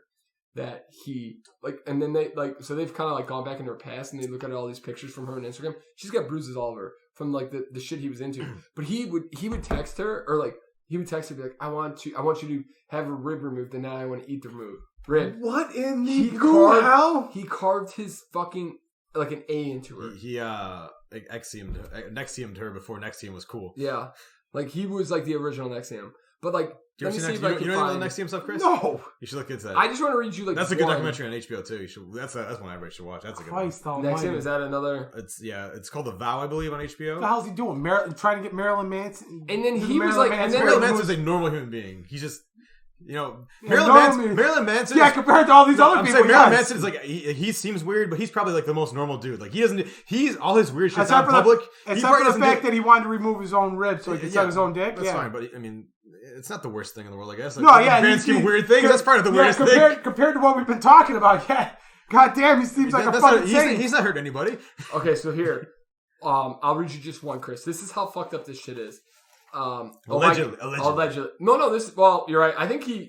that he like, and then they've kind of like gone back into her past and they look at all these pictures from her on Instagram. She's got bruises all over from like the shit he was into. But he would text her or like. He would text her and be like, I want you to have a rib removed, and now I want to eat the rib. What in the hell? He carved his fucking like an A into her. He Nexiumed her before Nexium was cool. Yeah, like he was like the original Nexium. But like, let me see if I can find. You know the Nexium stuff, Chris? No. You should look into that. I just want to read you like. That's a good documentary on HBO too. That's one everybody should watch. That's a good one. Nexium, is that another? It's called The Vow, I believe, on HBO. What the hell's he doing? Trying to get Marilyn Manson? And then he was like, Marilyn Manson's a normal human being. He's just. Marilyn Manson. Yeah, compared to all these other people. Marilyn Manson is like he seems weird, but he's probably like the most normal dude. Like he's all his weird shit's out in public. Except for the fact that he wanted to remove his own ribs so he could suck his own dick. That's fine, but I mean, it's not the worst thing in the world, I guess. Like, grand scheme of weird things. That's part of the weirdest thing. Compared to what we've been talking about, yeah. God damn, he seems like a fucking saint. He's not hurt anybody. Okay, so here, I'll read you just one, Chris. This is how fucked up this shit is. Allegedly. No, you're right. I think he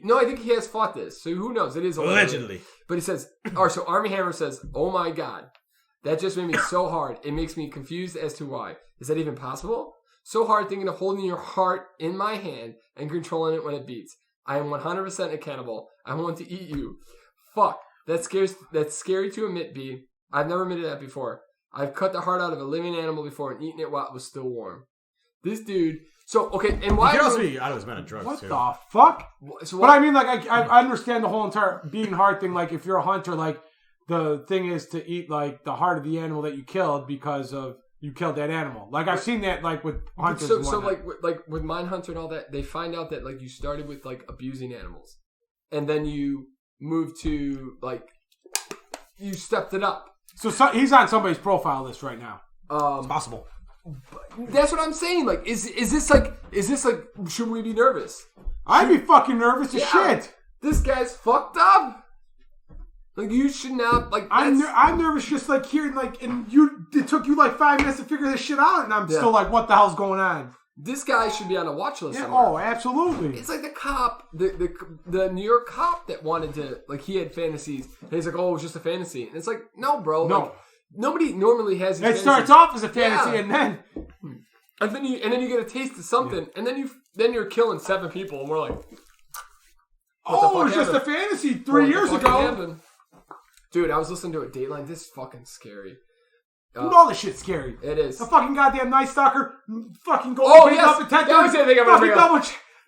has fought this. So who knows? It is allegedly. But he says, so Armie Hammer says, oh my God, that just made me so hard. It makes me confused as to why. Is that even possible? So hard thinking of holding your heart in my hand and controlling it when it beats. I am 100% a cannibal. I want to eat you. Fuck. That's scary to admit, B. I've never admitted that before. I've cut the heart out of a living animal before and eaten it while it was still warm. This dude... So, okay, and why... He could also be out of his man of drugs, what too. the fuck? So but I mean, like, I understand the whole entire being hard thing. Like, if you're a hunter, like, the thing is to eat, like, the heart of the animal that you killed because of you killed that animal. Like, I've seen that, like, with hunters and whatnot. So like with Mindhunter and all that, they find out that, like, you started with, like, abusing animals. And then you moved to, like, you stepped it up. So he's on somebody's profile list right now. It's possible. That's what I'm saying. Like, is this like, should we be nervous? I'd be fucking nervous as shit. This guy's fucked up. Like, you should not, like, I'm nervous just, like, hearing, like, and it took you, like, 5 minutes to figure this shit out, and I'm still like, what the hell's going on? This guy should be on a watch list somewhere. Oh, absolutely. It's like the cop, the New York cop that wanted to, like, he had fantasies, and he's like, oh, it was just a fantasy. And it's like, no, bro. No. Like, nobody normally has these It starts off as a fantasy, and then you get a taste of something, and then you're killing 7 people, and we're like, it was just a fantasy 3 years ago. Happened? Dude, I was listening to a Dateline. This is fucking scary. Dude, all this shit's scary. It is. The fucking goddamn Night Stalker fucking going up and that was the thing I'm gonna bring up.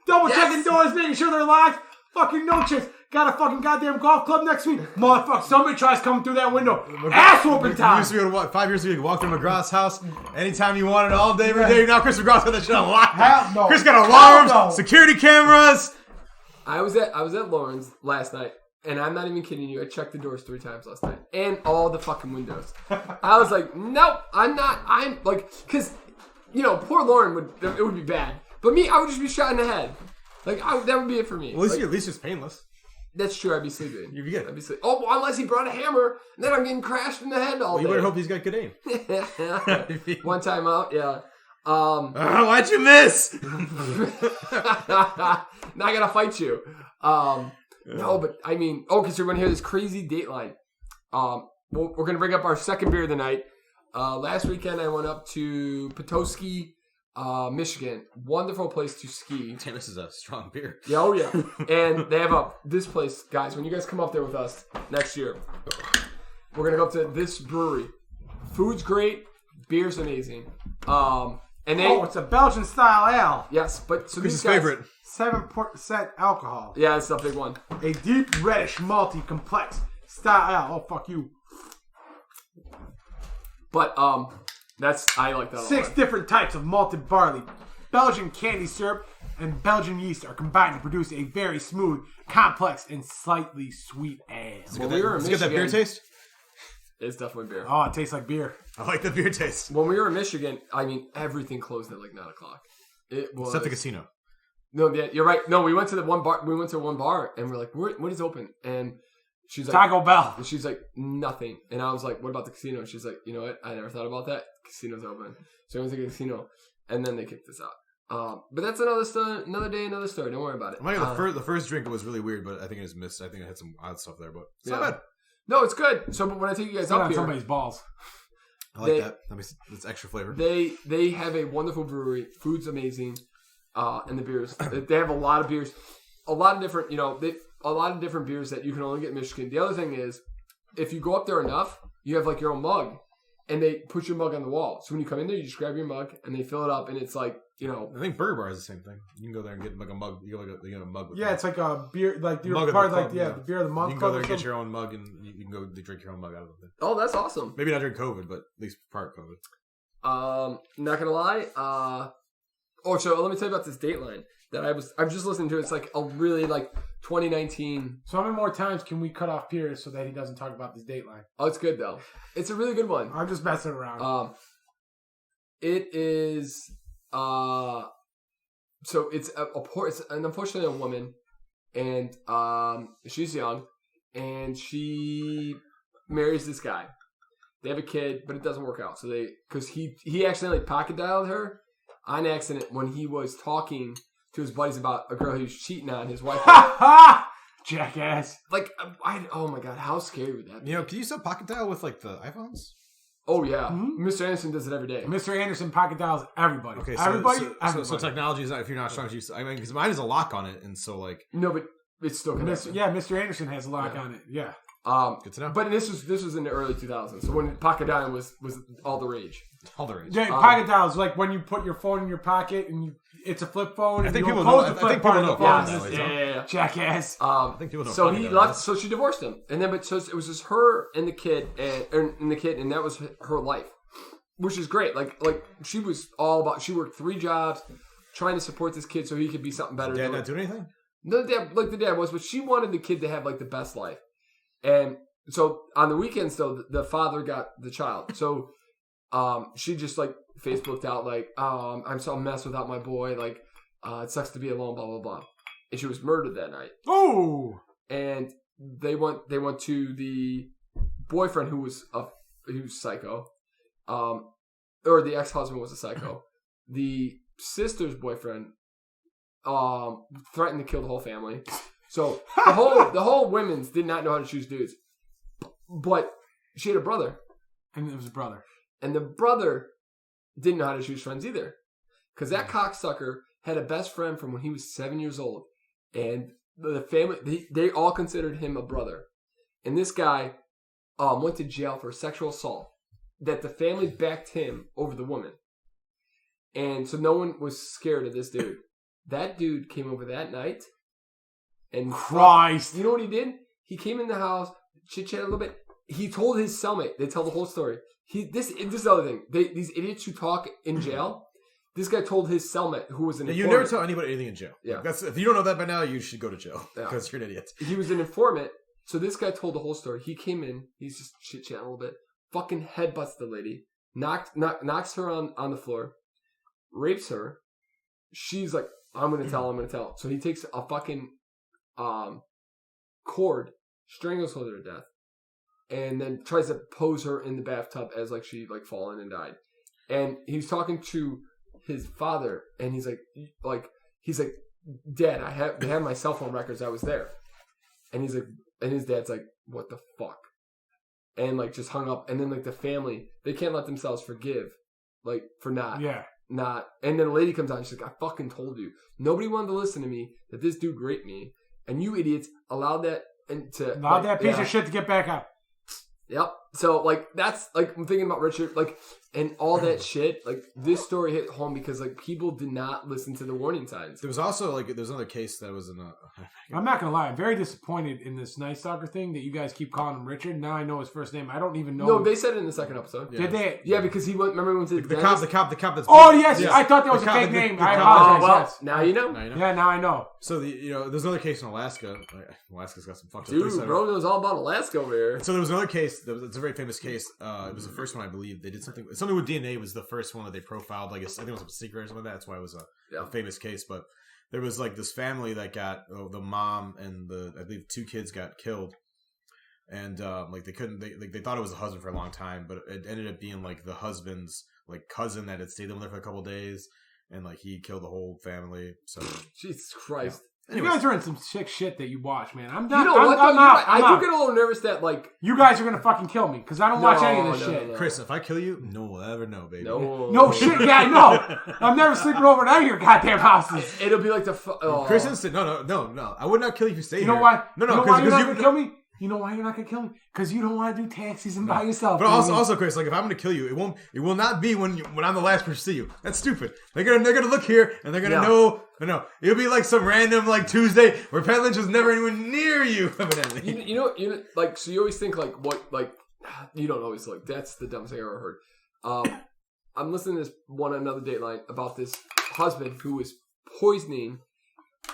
double checking doors, making sure they're locked. Fucking no chance. Got a fucking goddamn golf club next week. Motherfucker, somebody tries coming through that window. Ass whooping time. 5 years ago, you could walk through McGraw's house anytime you wanted, all day, every day. Now Chris McGraw's got that shit on lockdown. Hell no. Chris got alarms, security cameras. I was at Lauren's last night. And I'm not even kidding you. I checked the doors 3 times last night. And all the fucking windows. I was like, nope, I'm not. I'm like, because, poor Lauren it would be bad. But me, I would just be shot in the head. Like, that would be it for me. Well, at least it's painless. That's true. I'd be sleeping. You'd be good. I'd be sleeping. Oh, well, unless he brought a hammer. And then I'm getting crashed in the head all day. You better hope he's got good aim. One time out, yeah. Why'd you miss? Now I gotta fight you. No, but I mean, because we're going to hear this crazy Dateline. We're going to bring up our second beer of the night. Last weekend, I went up to Petoskey, Michigan. Wonderful place to ski. Damn, this is a strong beer. Yeah, oh yeah. And they have this place, guys, when you guys come up there with us next year, we're going to go up to this brewery. Food's great. Beer's amazing. It's a Belgian style ale. Yes, but so Who's these his guys, favorite? 7% alcohol. Yeah, it's a big one. A deep reddish malty complex style ale. Oh fuck you. But I like that. 6 different types of malted barley, Belgian candy syrup, and Belgian yeast are combined to produce a very smooth, complex, and slightly sweet ale. Let's get that beer taste. It's definitely beer. Oh, it tastes like beer. I like the beer taste. When we were in Michigan, I mean, everything closed at like 9 o'clock. It was except the casino. No, yeah, you're right. No, we went to one bar, and we're like, what is open? And she's like, Taco Bell. And she's like, nothing. And I was like, what about the casino? And she's like, you know what? I never thought about that. Casino's open. So we went to the casino, and then they kicked us out. But that's another day, another story. Don't worry about it. The first drink was really weird, but I think it was missed. I think I had some odd stuff there, but it's not bad. No, it's good. So when I take you guys up here, somebody's balls. I like that. That's extra flavor. They have a wonderful brewery. Food's amazing, and the beers. They have a lot of beers, a lot of different beers that you can only get in Michigan. The other thing is, if you go up there enough, you have like your own mug, and they put your mug on the wall. So when you come in there, you just grab your mug, and they fill it up, and it's like, I think Burger Bar is the same thing. You can go there and get like a mug. You get a mug with it's like a beer, like you're mug part of the like club, the beer of the month. You can go there and get your own mug, and you can go drink your own mug out of it. Oh, that's awesome. Maybe not during COVID, but at least prior to COVID. Not gonna lie. So let me tell you about this Dateline that I'm just listening to. It's like a really like 2019. So how many more times can we cut off Pierce so that he doesn't talk about this Dateline? Oh, it's good though. It's a really good one. I'm just messing around. It is. So it's unfortunately a woman, and she's young, and she marries this guy. They have a kid, but it doesn't work out. So because he accidentally pocket dialed her on accident when he was talking to his buddies about a girl he was cheating on, his wife. Jackass. Like, oh my god, how scary would that be? Can you still pocket dial with like the iPhones? Oh yeah, Mr. Anderson does it every day. Mr. Anderson pocket dials everybody. Okay, everybody. So technology is not if you're not strong. I mean, because mine is a lock on it, and so like no, but it's still connected. Mr. Anderson has a lock on it. Yeah. Good to know. But this was in the early 2000s, so when pocket dialing was all the rage. All the rage. Yeah, pocket dials like when you put your phone in your pocket and it's a flip phone. I think people know. I think people know. Yeah. Jackass. I think people know. So he left. So she divorced him, and then so it was just her and the kid, and that was her life, which is great. Like she was all about. She worked 3 jobs, trying to support this kid so he could be something better. Dad not doing anything. No, the dad was, but she wanted the kid to have like the best life, and so on the weekends though, the father got the child. So she just like Facebooked out like, I'm so mess without my boy. Like, it sucks to be alone. Blah blah blah. And she was murdered that night. Oh. And they went to the boyfriend who was psycho, or the ex-husband was a psycho. The sister's boyfriend threatened to kill the whole family. So the whole women's did not know how to choose dudes. But she had a brother. And it was a brother. And the brother didn't know how to choose friends either. Because that cocksucker had a best friend from when he was 7 years old. And the family, they all considered him a brother. And this guy went to jail for sexual assault. That the family backed him over the woman. And so no one was scared of this dude. That dude came over that night. And Christ. You know what he did? He came in the house, chit-chat a little bit. He told his cellmate. They tell the whole story. This is the other thing. These idiots who talk in jail. This guy told his cellmate, who was an informant. You never tell anybody anything in jail. Yeah. If you don't know that by now, you should go to jail because you're an idiot. He was an informant. So this guy told the whole story. He came in. He's just chit-chatting a little bit. Fucking headbutts the lady. Knocks her on the floor. Rapes her. She's like, I'm going to tell. So he takes a fucking cord, strangles her to death, and then tries to pose her in the bathtub as like she like fallen and died. And he's talking to his father, and he's like, Dad, they have my cell phone records. I was there. And he's like, and his dad's like, what the fuck? And like just hung up. And then like the family, they can't let themselves forgive, like for not. And then a lady comes out and she's like, I fucking told you. Nobody wanted to listen to me that this dude raped me. And you idiots allowed that piece of shit to get back up. Yep. So like that's like I'm thinking about Richard, like, and all that shit. Like this story hit home because like people did not listen to the warning signs. There was also like there's another case that was in a. I'm not gonna lie, I'm very disappointed in this Night Stalker thing that you guys keep calling him Richard. Now I know his first name. I don't even know. No, they said it in the second episode. Did they? Yeah, because he went. Remember when we went to the cop that's. Oh yes, I thought that was a fake name. I apologize. Now you know. Yeah, now I know. So there's another case in Alaska. Alaska's got some fucked up. Dude, bro knows all about Alaska over here. So there was another case. It's a very famous case. It was the first one, I believe. They did something with DNA. Was the first one that they profiled. Like I think it was a secret or something like that. That's why it was a famous case. But there was like this family that got the mom and I believe 2 kids got killed, and like they thought it was the husband for a long time, but it ended up being like the husband's like cousin that had stayed there for a couple of days, and like he killed the whole family. So Jesus Christ. Yeah. You guys are in some sick shit that you watch, man. I'm not. You know what? I do get a little nervous that like you guys are gonna fucking kill me because I don't watch any of this shit. No. Chris, if I kill you, no one will ever know, baby. No shit. Yeah, I know. I'm never sleeping over at any of your goddamn houses. It'll be like the. Chris instant. No. I would not kill you if you stay here. You know why? No. You know why you're not gonna kill me? You know why you're not gonna kill me? Because you don't want to do taxis and by yourself. But also, Chris, like if I'm gonna kill you, it will not be when I'm the last person to see you. That's stupid. They're gonna look here and they're gonna know. No, it'll be like some random like Tuesday where Pat Lynch was never anywhere near you. Evidently, you know, like so you always think like what like you don't always like that's the dumbest thing I ever heard. I'm listening to this another Dateline about this husband who was poisoning.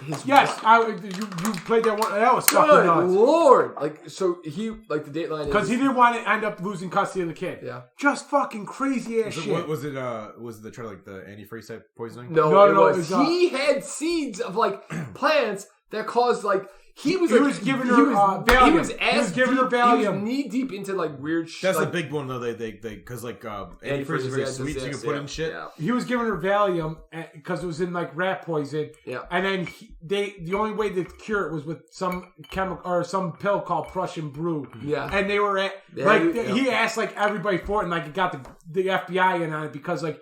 You played that one. That was fucking nuts. Lord, like so he like the Dateline because he didn't want to end up losing custody of the kid. Yeah, just fucking crazy ass shit. Was it the try like the antifreeze type poisoning? No, it was he had seeds of like plants that caused like He was giving her Valium. He was giving her Valium. He was knee deep into like weird shit. That's like, the big one though. They because like antifreeze is very sweet, so you can put in shit. Yeah. He was giving her Valium because it was in like rat poison. Yeah. And then the only way to cure it was with some chemical or some pill called Prussian brew. Yeah. And they were he asked like everybody for it, and like it got the FBI in on it because like.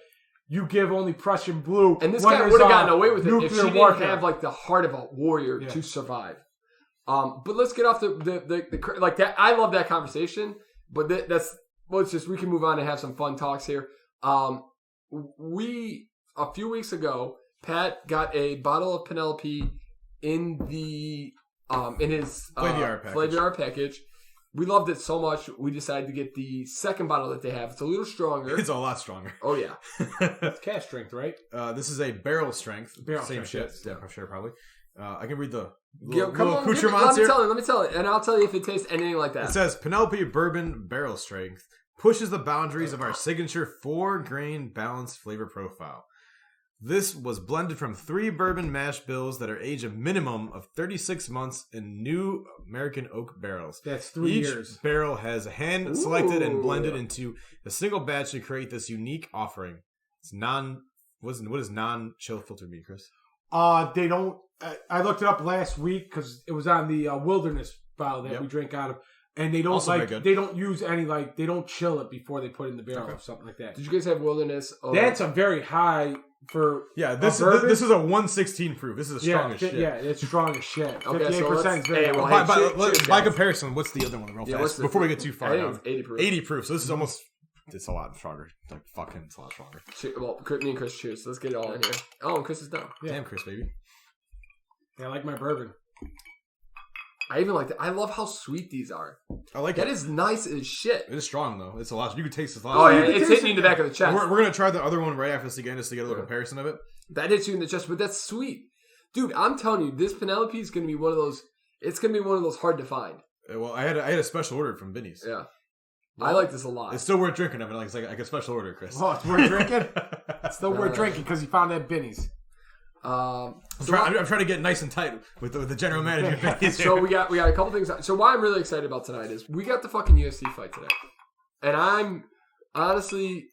You give only Prussian blue. And this guy would have gotten away with it if she didn't have like the heart of a warrior to survive. But let's get off the like that. I love that conversation. But we can move on and have some fun talks here. A few weeks ago, Pat got a bottle of Penelope in the in his Flavor package. We loved it so much, we decided to get the second bottle that they have. It's a little stronger. It's a lot stronger. Oh, yeah. It's cask strength, right? This is a barrel strength. Same shit. Yeah. I'm sure, probably. I can read the come on, accoutrements here. Let me tell it. And I'll tell you if it tastes anything like that. It says, Penelope Bourbon Barrel Strength pushes the boundaries of our signature 4-grain balanced flavor profile. This was blended from 3 bourbon mash bills that are aged a minimum of 36 months in new American oak barrels. That's 3 years. Each barrel has hand selected and blended into a single batch to create this unique offering. It's what does non-chill filter mean, Chris? They don't. I looked it up last week because it was on the Wilderness bottle that we drank out of, and they don't Also they don't use any they don't chill it before they put it in the barrel or something like that. Did you guys have Wilderness? That's a very high. This is a 116 proof. This is the strongest shit. Yeah, it's strong as shit. 58% is very by comparison, what's the other one real fast? Before we get too far down. 80 proof. 80 proof. So this is almost it's a lot stronger. Like fucking it's a lot stronger. Well, me and Chris cheers. Let's get it all in here. Oh, and Chris is done. Yeah. Damn, Chris, baby. Yeah, I like my bourbon. I even like that. I love how sweet these are. I like that. That is nice as shit. It is strong though. It's a lot. You can taste this a lot. Oh yeah, it's hitting you in the back of the chest. We're gonna try the other one right after this again, just to get a little comparison of it. That hits you in the chest, but that's sweet, dude. I'm telling you, this Penelope is gonna be one of those. It's gonna be one of those hard to find. Well, I had a special order from Binny's. Yeah, I like this a lot. It's still worth drinking. I mean, it's like a special order, Chris. Oh, it's worth drinking. It's still worth drinking because you found that Binny's. I'm trying to get nice and tight with the general manager. So we got a couple things. So what I'm really excited about tonight is we got the fucking UFC fight today, and I'm honestly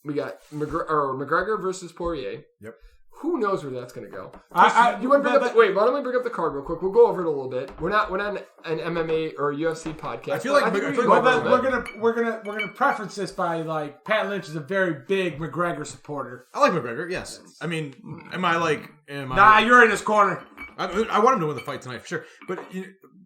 we got McGregor versus Poirier. Yep. Who knows where that's going to go? Why don't we bring up the card real quick? We'll go over it a little bit. We're not an MMA or UFC podcast. I feel like we're gonna preference this by like Pat Lynch is a very big McGregor supporter. I like McGregor. Yes. I mean, Nah, you're in his corner. I want him to win the fight tonight for sure. But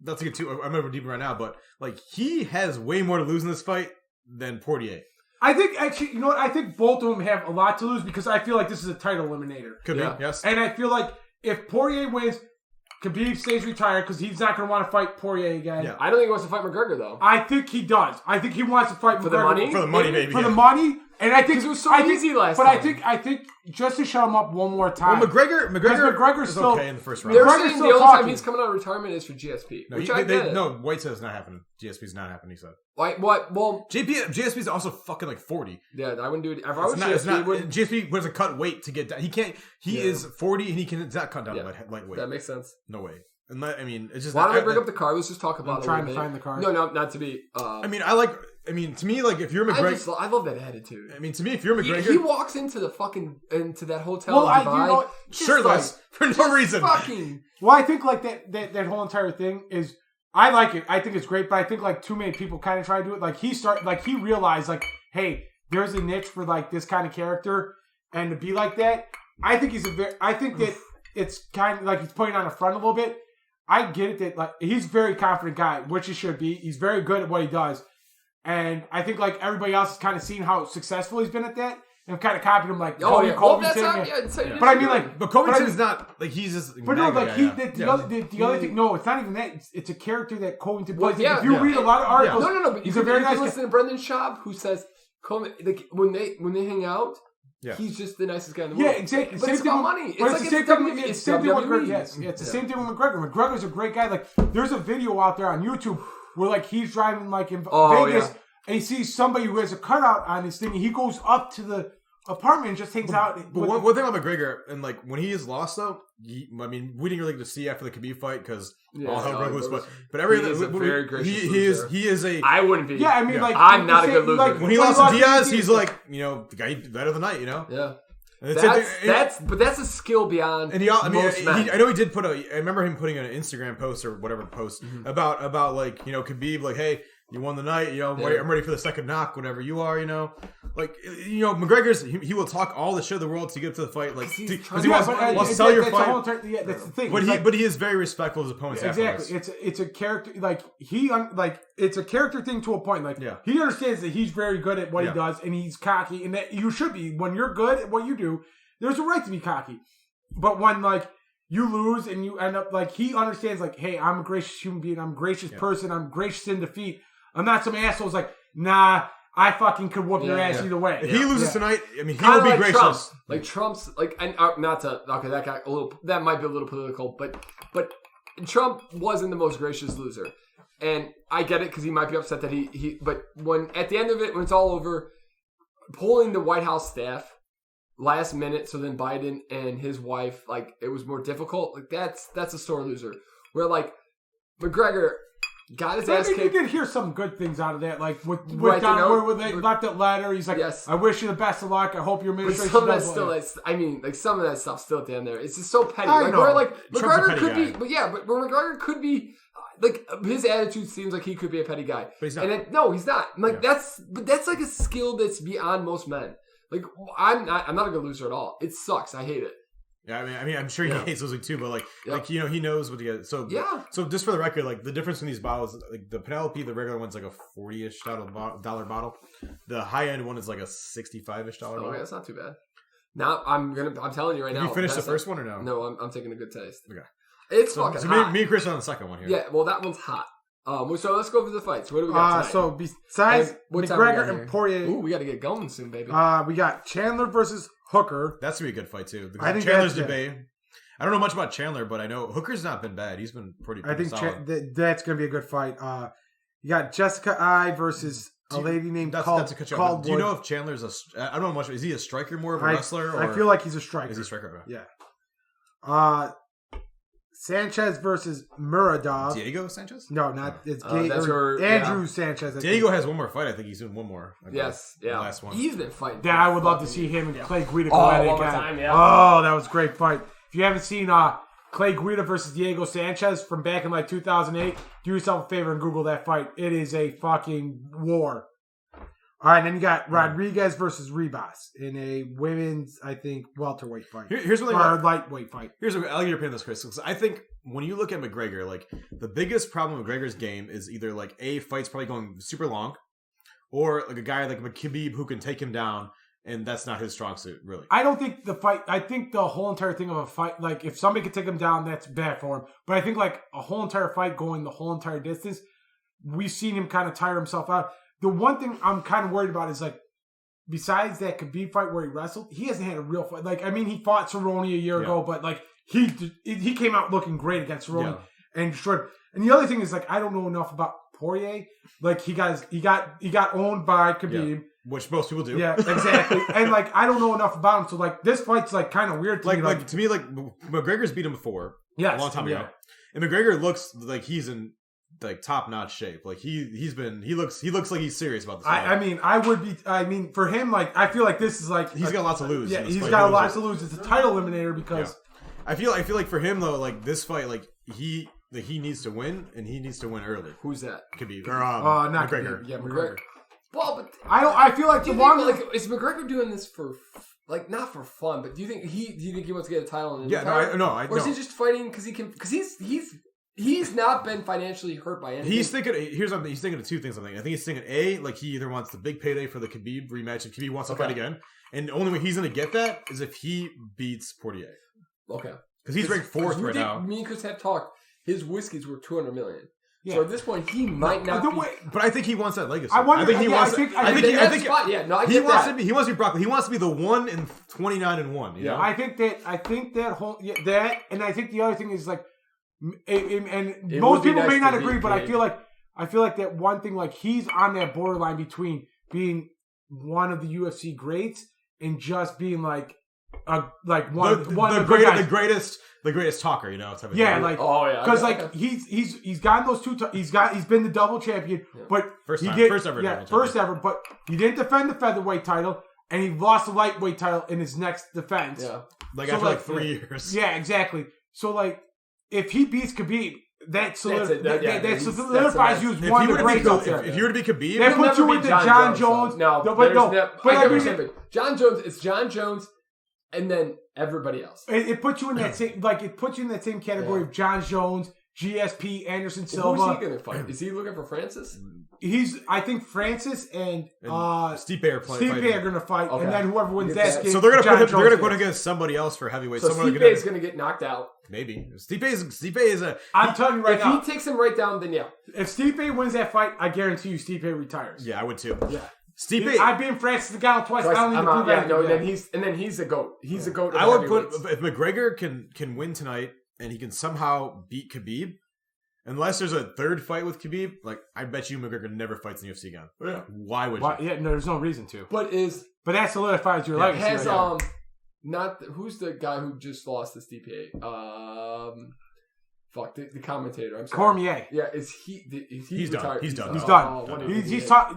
not to get too. I'm over deep right now, but like he has way more to lose in this fight than Poirier. I think actually, you know what? I think both of them have a lot to lose because I feel like this is a title eliminator. Could be, yes. And I feel like if Poirier wins, Khabib stays retired because he's not going to want to fight Poirier again. Yeah. I don't think he wants to fight McGregor though. I think he does. I think he wants to fight for McGregor. The money. For the money, baby. For the money, and I think it was so easy last time. But I think just to shut him up one more time. Well, McGregor's still okay in the first round. They're saying the only time he's coming out of retirement is for GSP. No, White says it's not happening. GSP's not happening. He said. What? Well, GSP's also fucking like 40. Yeah, I wouldn't do it. If I was GSP doesn't cut weight to get down. He can't. He is 40 and he can not cut down lightweight. That makes sense. No way. And I mean, it's just. Why don't I bring up the card? Let's just talk about it. I'm trying to find the card. No, not to be. To me, like if you're McGregor, I love that attitude. I mean, to me, if you're McGregor, he walks into that hotel in Dubai, shirtless for no reason. Well, I think like that whole entire thing is. I like it. I think it's great, but I think like too many people kind of try to do it. Like he realized like, hey, there's a niche for like this kind of character, and to be like that, I think that it's kind of like he's putting on a front a little bit. I get it that like he's a very confident guy, which he should be. He's very good at what he does, and I think like everybody else has kind of seen how successful he's been at that. And kind of copied him like Covington. But I mean, like, but Covington's not like he's just. But no, like the other thing. No, it's not even that. It's a character that Covington plays. If you read a lot of articles, but he's a very nice. Listen to Brendan Schaub, who says when they hang out, he's just the nicest guy in the world. Yeah, exactly. But it's about money. It's the same thing. It's the same thing with McGregor. Yes, it's the same thing with McGregor. McGregor's a great guy. Like, there's a video out there on YouTube where like he's driving like in Vegas, and he sees somebody who has a cutout on his thing. And he goes up to the apartment and just hangs out. But one thing about McGregor, and like when he is lost though, we didn't really get to see after the Khabib fight because all hell broke loose. But he is a. I wouldn't be. Yeah, I mean, like I'm not a good loser. Like, when he lost to Diaz, he's like the guy better of the night. Yeah. That's a skill beyond. And I know he did put I remember him putting an Instagram post or whatever post about like Khabib, like, hey, you won the night, I'm ready for the second knock, whatever you are, like McGregor's he will talk all the shit of the world to get to the fight, like because he wants to sell your fight. That's the thing. But he is very respectful of his opponents. Exactly. It's a character it's a character thing to a point. Like he understands that he's very good at what he does and he's cocky, and that you should be when you're good at what you do. There's a right to be cocky, but when like you lose and you end up like he understands like, hey, I'm a gracious human being. I'm a gracious person. I'm gracious in defeat. I'm not some asshole's like, nah, I fucking could whoop your ass either way. If he loses tonight, I mean, he Kinda will be like gracious. Trump. Like Trump's, like, and not to that guy that might be a little political, but Trump wasn't the most gracious loser, and I get it because he might be upset that he. But when at the end of it, when it's all over, pulling the White House staff last minute, so then Biden and his wife, like, it was more difficult. Like that's a sore loser. Where like McGregor. Got his ass kicked. You did hear some good things out of that, like with Don, where they left that letter. He's like, I wish you the best of luck. I hope your administration does well. Some of that stuff's still down there. It's just so petty. McGregor could be, but McGregor could be, like, his attitude seems like he could be a petty guy. But he's not. And no, he's not. Like that's like a skill that's beyond most men. Like I'm not a good loser at all. It sucks. I hate it. Yeah, I mean, I'm sure he hates losing too, but he knows what to get. So So just for the record, like the difference in these bottles, like the Penelope, the regular one's like a $40-ish dollar bottle. The high end one is like a $65-ish bottle. Okay, that's not too bad. Now I'm telling you right now. You finished the first one or no? No, I'm taking a good taste. Okay, it's fucking hot. Me and Chris are on the second one here. Yeah, well that one's hot. So let's go for the fights. What do we got tonight? So besides McGregor and Poirier, we got to get going soon, baby. We got Chandler versus Hooker. That's gonna be a good fight too. I think Chandler's debate. I don't know much about Chandler, but I know Hooker's not been bad. He's been pretty solid. That's going to be a good fight. You got Jessica I versus a lady named Caldwood. Do you know if Chandler's I don't know much. Is he a striker, more of a wrestler? I feel like he's a striker. Is he a striker? Yeah. Sanchez versus Muradov. Diego Sanchez? No, not it's Andrew Sanchez. Diego has one more fight. I think he's doing one more. Yes, the last one. He's been fighting. Yeah, I would love to see him and Clay Guida go at it again. Oh, that was a great fight. If you haven't seen Clay Guida versus Diego Sanchez from back in like 2008, do yourself a favor and Google that fight. It is a fucking war. All right, then you got Rodriguez versus Ribas in a women's, I think, welterweight fight. Here's what lightweight fight. Here's what I'll get your opinion on this, Chris. Because I think when you look at McGregor, like the biggest problem with McGregor's game is either like a fight's probably going super long, or like a guy like Khabib who can take him down, and that's not his strong suit, really. I don't think the fight. I think the whole entire thing of a fight, like if somebody could take him down, that's bad for him. But I think like a whole entire fight going the whole entire distance, we've seen him kind of tire himself out. The one thing I'm kind of worried about is like, besides that Khabib fight where he wrestled, he hasn't had a real fight. Like, I mean, he fought Cerrone a year ago, but like he came out looking great against Cerrone and destroyed. And the other thing is like, I don't know enough about Poirier. Like he got owned by Khabib, which most people do. Yeah, exactly. And like, I don't know enough about him, so like this fight's like kind of weird to me. Like to me, like McGregor's beat him before, a long time ago, and McGregor looks like he's in like top notch shape. Like he looks like he's serious about this. I mean, for him, like I feel like this is like he's got lots to lose. Yeah, he's got a lot to lose. It's a title eliminator because I feel like for him though, like this fight, like he needs to win and he needs to win early. Who's that? Khabib. Not McGregor. Yeah, McGregor. Well, but I feel like is McGregor doing this for like not for fun? But do you think he wants to get a title? Yeah, no, or is he just fighting because he can? Because he's not been financially hurt by anything. He's thinking. Here's something. He's thinking of two things. I think he's thinking like he either wants the big payday for the Khabib rematch if Khabib wants to fight again, and the only way he's going to get that is if he beats Poirier. Okay, because he's ranked 4th right now. Me and Chris have talked. His whiskey's worth $200 million. Yeah. So at this point, he might not. But I think he wants that legacy. He wants to be Brock. He wants to be the 1 in 29 and 1. You know? I think that whole that, and I think the other thing is like, and most people may not agree, but I feel like that one thing, like he's on that borderline between being one of the UFC greats in just being like one the greatest talker, type of yeah, thing. like because he's gotten those he's been the double champion, but first ever, but he didn't defend the featherweight title, and he lost the lightweight title in his next defense. Yeah, after 3 years. Yeah, exactly. So like, if he beats Khabib, that solidifies you as one of the greats out there. If you were to be Khabib, that puts you into John Jones. John Jones. It's John Jones, and then everybody else. It puts you in that same category of John Jones, GSP, Anderson Silva. Who's he going to fight? Is he looking for Francis? I think Francis and Stipe are going to fight, and then whoever wins that game. So they're going to put against somebody else for heavyweight. So Stipe is going to get knocked out. Maybe Stipe is a. I'm telling you right now, if he takes him right down, then yeah. If Stipe wins that fight, I guarantee you Stipe retires. Yeah, I would too. Yeah. Stipe, I've been Francis Ngannou twice. I don't need to prove that. Then he's a goat. He's a goat. I would put if McGregor can win tonight and he can somehow beat Khabib. Unless there's a third fight with Khabib, like I bet you McGregor never fights in the UFC again. Yeah. Why would you? Yeah, no, there's no reason to. But that solidifies your legacy. Who's the guy who just lost to Stipe? The commentator. I'm sorry. Cormier. Yeah, he's done. He's done. He's done.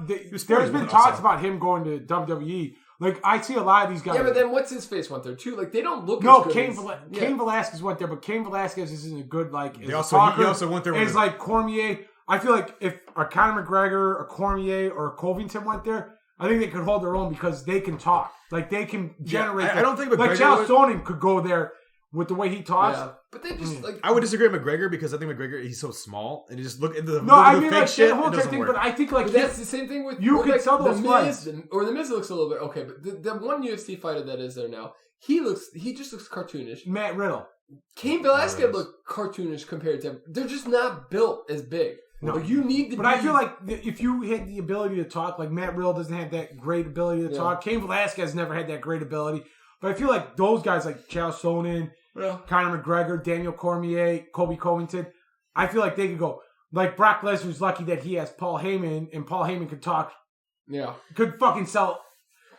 There's been talks about him going to WWE. Like, I see a lot of these guys. Yeah, but then what's his face went there too? Like, they don't look. No, as good Cain Velasquez went there, but Cain Velasquez isn't a good he also went there. It's like Cormier. I feel like if a Conor McGregor, a Cormier, or a Covington went there, I think they could hold their own because they can talk. Like they can generate. I don't think McGregor like Chael Sonnen could go there with the way he talks. Yeah. But they just like. I would disagree with McGregor because I think McGregor he's so small and you just look into the fake shit. The whole thing, but I think like that's the same thing with you could tell those fights. Or the Miz looks a little bit okay, but the one UFC fighter that is there now, he just looks cartoonish. Matt Riddle, Cain Velasquez look cartoonish compared to him. They're just not built as big. No, you need to. But I feel like if you had the ability to talk, like Matt Riddle doesn't have that great ability to talk. Cain Velasquez never had that great ability. But I feel like those guys like Chael Sonnen, Conor McGregor, Daniel Cormier, Colby Covington, I feel like they could go. Like Brock Lesnar's lucky that he has Paul Heyman, and Paul Heyman could talk. Yeah, could fucking sell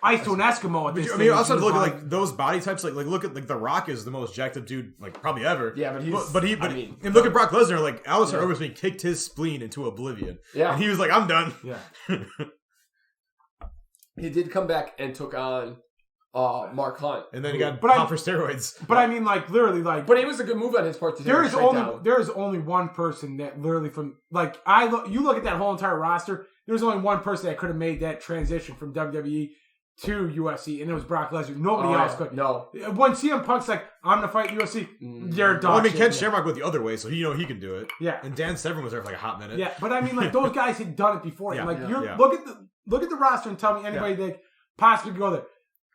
ice to an Eskimo at this. I mean, you also have to look at like those body types. Like look at like The Rock is the most jacked up dude like probably ever. Yeah, but and look at Brock Lesnar. Like Alistair Overeem kicked his spleen into oblivion. Yeah, and he was like, I'm done. Yeah, he did come back and took on. Mark Hunt, and then he got popped for steroids. But I mean, like literally, like. But it was a good move on his part to there is only one person that literally from like you look at that whole entire roster. There's only one person that could have made that transition from WWE to UFC, and it was Brock Lesnar. Nobody else could. No. When CM Punk's like, I'm gonna fight UFC, you're done. Well, I mean, Ken Shamrock went the other way, so he can do it. Yeah. And Dan Severn was there for like a hot minute. Yeah, but I mean, like those guys had done it before. Yeah. And like look at the roster and tell me anybody that possibly could go there.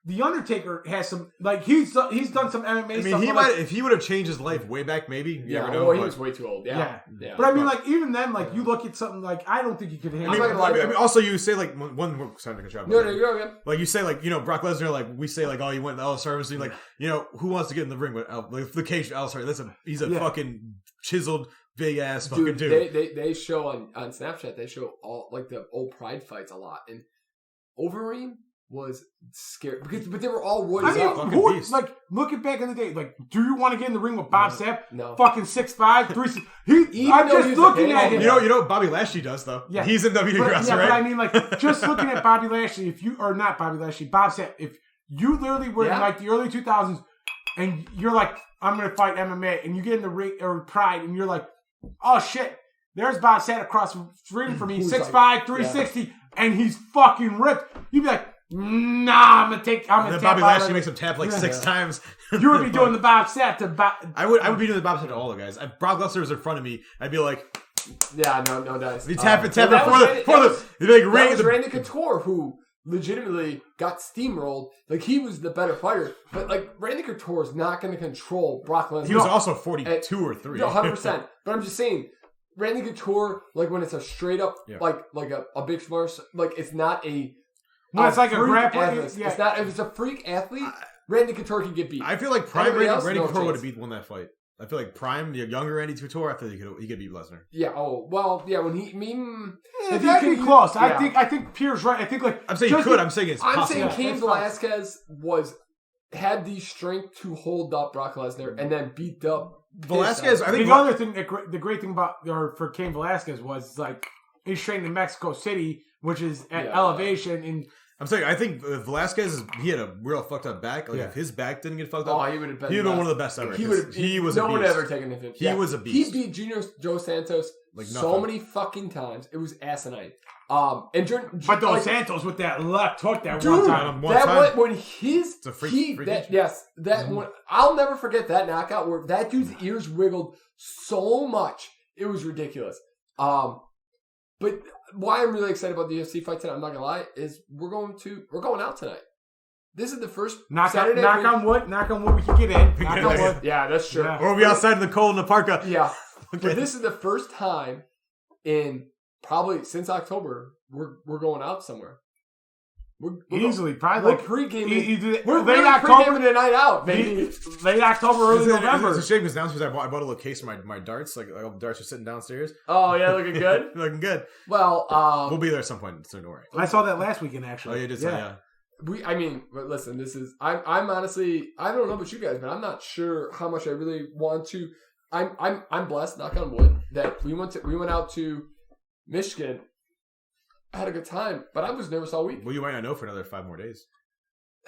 The Undertaker has some like he's done some MMA stuff. I mean, if he would have changed his life way back, maybe. You never know. Well, he was way too old. Yeah. But I mean, like even then, like you look at something like I don't think you could handle. I mean, also you say like one more. Sorry, to cut you off. No, you're good. Like you say, like Brock Lesnar. Like we say, like you went to Alistair Overeem. Like who wants to get in the ring with like the cage? Alistair. He's a fucking chiseled big ass fucking dude. They show on Snapchat. They show all like the old Pride fights a lot, and Overeem was scared but they were all roided up. Like looking back in the day, like, do you want to get in the ring with Bob Sapp? No. Fucking 6'5", 3. I'm just looking at him. You know what Bobby Lashley does though. Yeah, he's in WWE wrestling, right? But I mean, like, just looking at Bobby Lashley, Bob Sapp, if you literally were in like the early 2000s, and you're like, I'm gonna fight MMA, and you get in the ring or Pride, and you're like, oh shit, there's Bob Sapp across the ring from me, 6'5", 360, and he's fucking ripped. You'd be like, nah, I'm gonna take. And then Bobby Lashley makes him tap like 6 times. You would be doing the Bob Sapp to Bob. I would be doing the Bob Sapp to all the guys. If Brock Lesnar was in front of me, I'd be like, no dice. Be tap it for the. They'd be like, that was Randy Couture who legitimately got steamrolled. Like he was the better fighter, but like Randy Couture is not going to control Brock Lesnar. He was also 42 or 3. 100%. But I'm just saying. Randy Couture, like when it's a straight up, like a big smash, like it's not a. When it's like a grappling, it's not. If it's a freak athlete, Randy Couture can get beat. I feel like prime Randy Couture would have won that fight. I feel like prime, the younger Randy Couture, I feel like he could beat Lesnar. Yeah. Oh well. Yeah. When that'd be close. Yeah. I think Pierre's right. I think I'm saying he could. I'm saying it's possible. I'm saying Cain Velasquez had the strength to hold up Brock Lesnar and then beat up Velasquez. I think the other thing, the great thing for Cain Velasquez was like he's trained in Mexico City, which is at elevation. And I'm saying I think Velasquez he had a real fucked up back. Like if his back didn't get fucked up, he would have been. He would have been one of the best ever. He was. No one ever taken him. He was a beast. He beat Junior Joe Santos so many fucking times. It was asinine. And but Dos Santos with that left hook one time. When his I'll never forget that knockout where that dude's ears wiggled so much it was ridiculous. But why I'm really excited about the UFC fight tonight, I'm not gonna lie, is we're going out tonight. This is the first Saturday. Knock on wood, we can get in. Knock on wood. Yeah, that's true. Yeah. Or we'll be outside in the cold in the parka. Yeah. Okay. But this is the first time in probably since October we're going out somewhere. We're pre-gaming. We're late October to night out, baby. Late October, early November. It's a shame because downstairs I bought a little case for my darts. Like all the darts are sitting downstairs. Oh yeah, looking good. Looking good. Well, we'll be there at some point. So don't worry. I saw that last weekend actually. Oh, you did. Yeah. But listen, this is. I'm honestly. I don't know about you guys, but I'm not sure how much I really want to. I'm blessed. Knock on wood. That we went out to Michigan. I had a good time, but I was nervous all week. Well, you might not know for another 5 more days.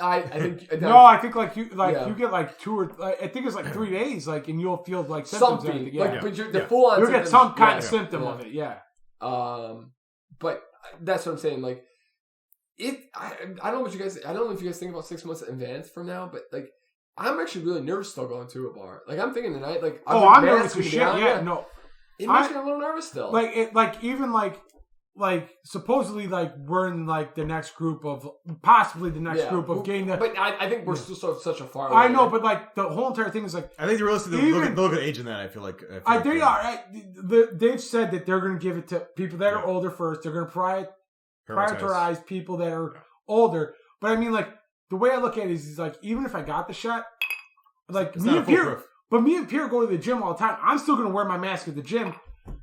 I think I think you get like 2 or I think it's like 3 days, like, and you'll feel like symptoms. Something, but the full on. You'll get some kind of symptom of it, yeah. But that's what I'm saying. Like, I don't know what you guys. I don't know if you guys think about 6 months in advance from now, but like, I'm actually really nervous still going to a bar. Like, I'm thinking tonight, like, I'm nervous as shit. Yeah, no, it makes me a little nervous still. Like supposedly, like we're in like the next group of possibly the next group of getting. But I think we're still such a far away. I know, but like the whole entire thing is like. I think they're realistically look at age in that. I feel like they are. They've said that they're going to give it to people that are older first. They're going to prioritize people that are older. But I mean, like the way I look at it is like even if I got the shot, like me and Pierre go to the gym all the time. I'm still going to wear my mask at the gym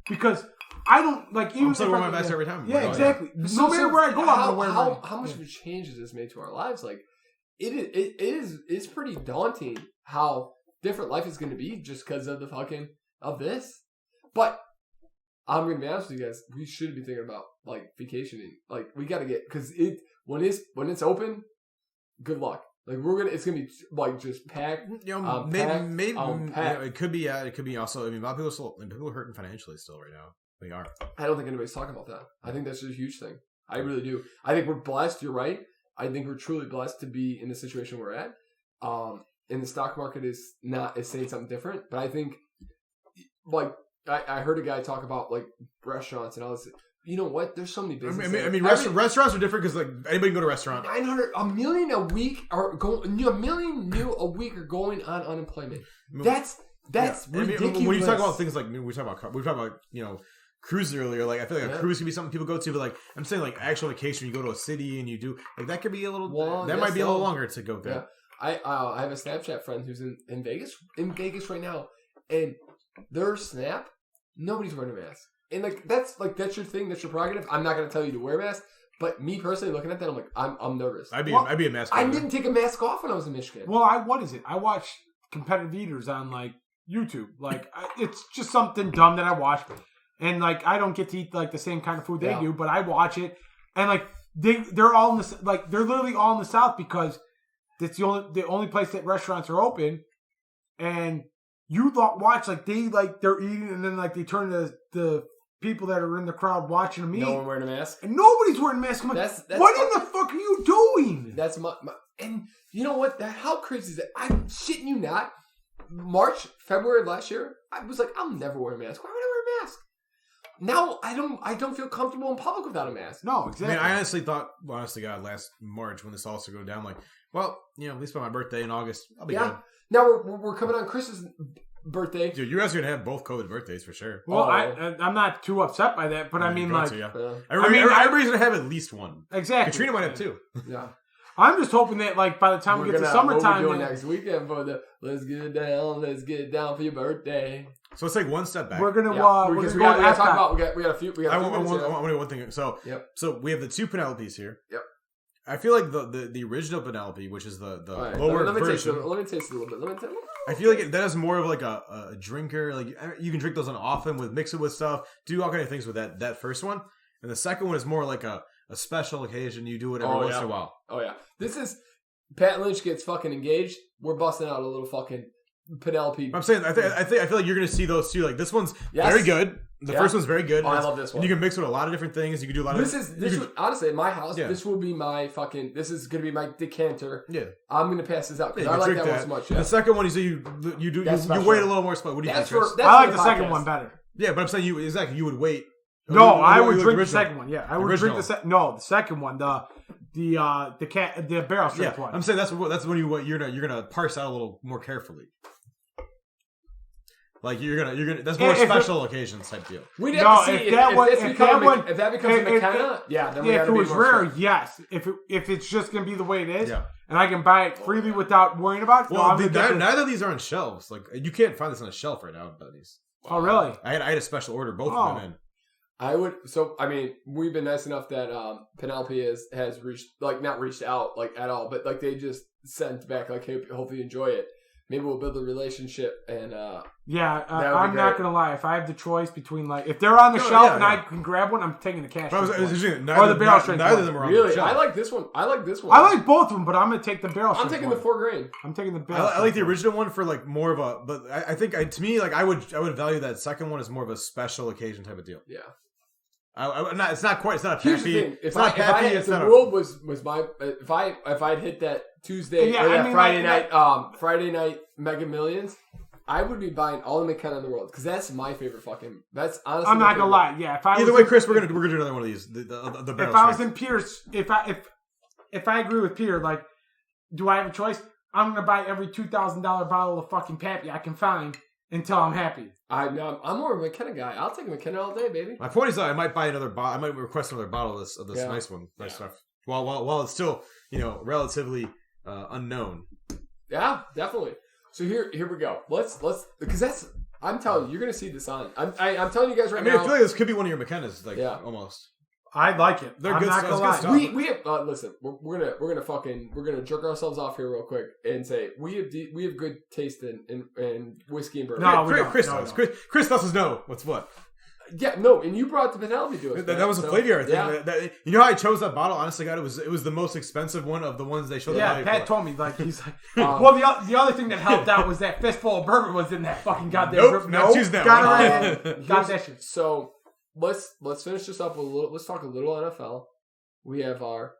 because. I don't like even. I'm still wearing my mask every time. Yeah, exactly. No matter where I go, I'm gonna wear my. How much of a change has this made to our lives? Like, it's pretty daunting how different life is going to be just because of the fucking of this. But I'm gonna be honest with you guys, we should be thinking about like vacationing. Like, we got to get because when it's open, good luck. Like it's gonna be like just packed. Maybe it could be. It could be also. I mean, a lot of people are hurting financially still right now. They are. I don't think anybody's talking about that. I think that's just a huge thing. I really do. I think we're blessed. You're right. I think we're truly blessed to be in the situation we're at. And the stock market is saying something different. But I think, like, I heard a guy talk about like restaurants and all this. You know what? There's so many businesses. I mean, restaurants are different because like anybody can go to a restaurant. 1 million a week are going. 1 million new a week are going on unemployment. That's ridiculous. I mean, when you talk about things like we talk about cruises earlier, like I feel like a cruise can be something people go to, but like I'm saying, like actual vacation, you go to a city and you do like that could be a little. Might be a little longer to go there. Yeah. I have a Snapchat friend who's in Vegas right now, and their Snap, nobody's wearing a mask, and that's your thing, that's your prerogative. I'm not going to tell you to wear a mask, but me personally looking at that, I'm like I'm nervous. I'd be a mask. I didn't take a mask off when I was in Michigan. Well, what is it? I watch competitive eaters on like YouTube. Like it's just something dumb that I watch. And like I don't get to eat like the same kind of food they do, but I watch it, and like they're all in the like they're literally all in the South because it's the only place that restaurants are open, and you watch like they're eating, and then like they turn to the people that are in the crowd watching them eat. No one wearing a mask, and nobody's wearing a mask. I'm like, what in the fuck are you doing? That's my and you know what? How crazy is that? I'm shitting you not. March, February of last year, I was like, I'll never wear a mask. Why would I wear a mask? Now I don't feel comfortable in public without a mask. No, exactly. I mean, I honestly thought, honestly, God, last March when this all started going down, like, well, at least by my birthday in August, I'll be good. Now we're coming on Chris's birthday. Dude, you guys are gonna have both COVID birthdays for sure. Well, I'm not too upset by that, but I mean, like, everybody's gonna have at least one. Exactly. Katrina might have two. Yeah. I'm just hoping that like by the time we get to summertime, what we're doing next weekend for the let's get it down for your birthday. So let's take one step back. We're gonna we gotta talk about we got a few. I want one thing. So so we have the two Penelopes here. Yep. I feel like the original Penelope, which is the right, lower let me version. Let me taste it a little bit. I feel like that is more of like a drinker. Like you can drink those on often mix it with stuff, do all kind of things with that first one. And the second one is more like a special occasion. You do it every once in a while. Oh yeah, this is Pat Lynch gets fucking engaged. We're busting out a little fucking Penelope. I'm saying I feel like you're gonna see those two. Like this one's very good. The first one's very good. Oh, I love this one. And you can mix with a lot of different things. You can do a lot of. Honestly, in my house, this will be my fucking. This is gonna be my decanter. Yeah, I'm gonna pass this out because I like that one so much. Yeah. The second one, you say you wait a little more. What do you think, Chris? I like the second one better. Yeah, but I'm saying you would wait. No, I would drink the second one. Yeah, I would drink the second one. The barrel strength one. I'm saying that's when you're gonna parse out a little more carefully. Like you're gonna that's more special occasions type deal. We'd have to see if that becomes a McKenna. Yeah, then we if it was rare, yes. If it's just gonna be the way it is, and I can buy it freely without worrying about it. Well, neither of these are on shelves. Like you can't find this on a shelf right now. Buddies. Oh really? I had a special order both of them in. I would. So I mean, we've been nice enough that Penelope has reached not reached out like at all, but like they just sent back like, hey, hopefully you enjoy it. Maybe we'll build a relationship and I'm not gonna lie. If I have the choice between like if they're on the shelf and I can grab one, I'm taking the cash. Or the barrel strength. Neither of them are on the shelf. I like this one. I like both of them, but I'm gonna take the barrel strength. I'm taking the 4 grain. I'm taking the barrel. I like the original one for like more of a, but I think to me like I would value that second one as more of a special occasion type of deal. Yeah. It's not quite. It's not a Here's peppy. the thing. If the world was my if I'd hit that Tuesday or that Friday night Mega Millions, I would be buying all the McKenna in the world because that's my favorite fucking. That's honestly. I'm not gonna lie. Yeah. Either way, Chris, we're gonna do another one of these. The if I was in Pierce, if I agree with Peter, like, do I have a choice? I'm gonna buy every $2,000 bottle of fucking Pappy I can find until I'm happy. I'm more of a McKenna guy. I'll take a McKenna all day, baby. My point is that I might buy another bottle. I might request another bottle of this nice one, nice stuff. While it's still relatively unknown. Yeah, definitely. So here we go. Let's because I'm telling you, you're gonna see this on. I'm telling you guys right now. I feel like this could be one of your McKennas, almost. I like it. They're good stuff. We have listen. We're gonna jerk ourselves off here real quick and say we have good taste in whiskey and bourbon. No, Chris does. Chris does know what's what. Yeah, no, and you brought the Penelope to us. That was a flavor thing. Yeah. You know how I chose that bottle? Honestly, God, it was the most expensive one of the ones they showed. Yeah, Pat told me he's like. Well, the other thing that helped out was that fistful of bourbon was in that fucking goddamn. Not choosing that one. Got that shit. So let's finish this up with a little. Let's talk a little NFL. We have our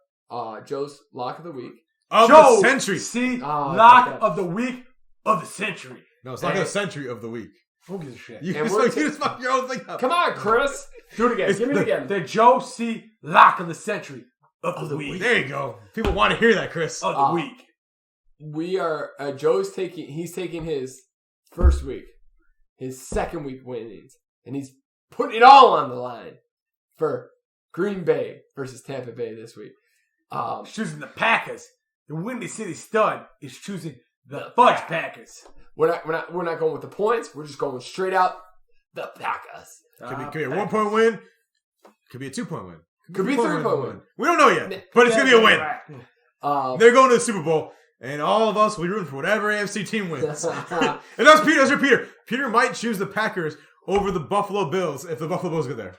Joe's lock of the week of the century. See, lock of the week of the century. No, it's lock of the century of the week. Who gives a shit? You just fuck your own thing up. Come on, Chris. Do it again. Give me it again. The Joe C. Lock of the century of the week. There you go. People want to hear that, Chris. Of the week. We are. He's taking his first week, his second week winnings, and he's putting it all on the line for Green Bay versus Tampa Bay this week. Choosing the Packers. The Windy City Stud is choosing the Fudge Packers. We're not going with the points. We're just going straight out the Packers. Could be a 1-point win. Could be a 2-point win. Could be a 3-point win. We don't know yet, but it's gonna be a win. They're going to the Super Bowl, and all of us will be rooting for whatever AFC team wins. And that's Peter. Peter might choose the Packers over the Buffalo Bills if the Buffalo Bills get there.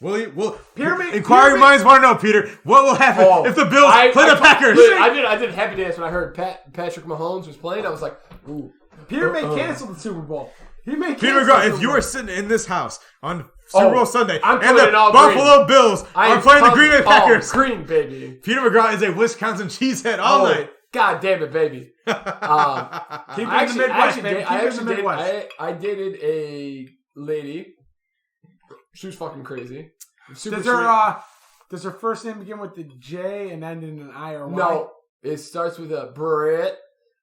Inquiring minds want to know, Peter, what will happen if the Bills play the Packers? I did happy dance when I heard Patrick Mahomes was playing. I was like, ooh. Peter may cancel the Super Bowl. He may cancel Peter McGraw, if you are sitting in this house on Super Bowl Sunday and the Buffalo Bills are playing the Green Bay Packers, green, baby. Peter McGraw is a Wisconsin cheesehead all night. God damn it, baby. Keep in the Midwest, baby. Keep in the Midwest. I dated a lady. She was fucking crazy. Does her first name begin with the J and end in an I or Y? No, it starts with a Brit.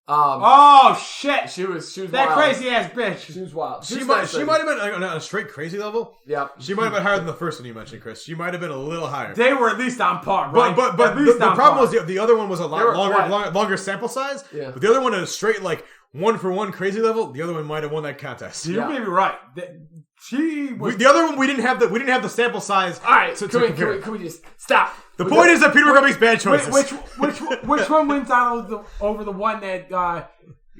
Oh shit! She was that wild. crazy ass bitch. She was wild. She might have been on a straight crazy level. Yeah. She might have been higher than the first one you mentioned, Chris. She might have been a little higher. They were at least on par, right? But the problem was the other one was a lot longer sample size. Yeah. But the other one at a straight like 1-for-1 crazy level, the other one might have won that contest. You may be right. The other one we didn't have the sample size. All right, can we just stop? The point is that Peter McGuffey's bad choices. Which one wins out over the one that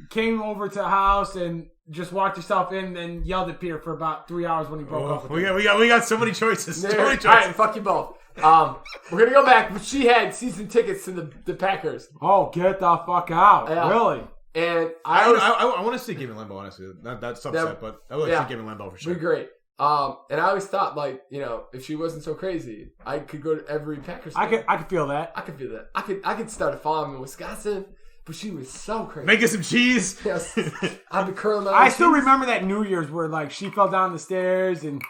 came over to the house and just walked herself in and yelled at Peter for about 3 hours when he broke up with we got so many choices. So many choices. All right, fuck you both. We're gonna go back, but she had season tickets to the Packers. Oh, get the fuck out! Yeah. Really? And I want to see Game in Limbo, honestly. That's upset, but I would like to see Game in Limbo for sure. Be great. And I always thought, like, you know, if she wasn't so crazy, I could go to every Packers game. I could feel that. I could feel that. I could start a farm in Wisconsin, but she was so crazy. Making some cheese. Yes. I'd be curling my I still remember that New Year's where, like, she fell down the stairs and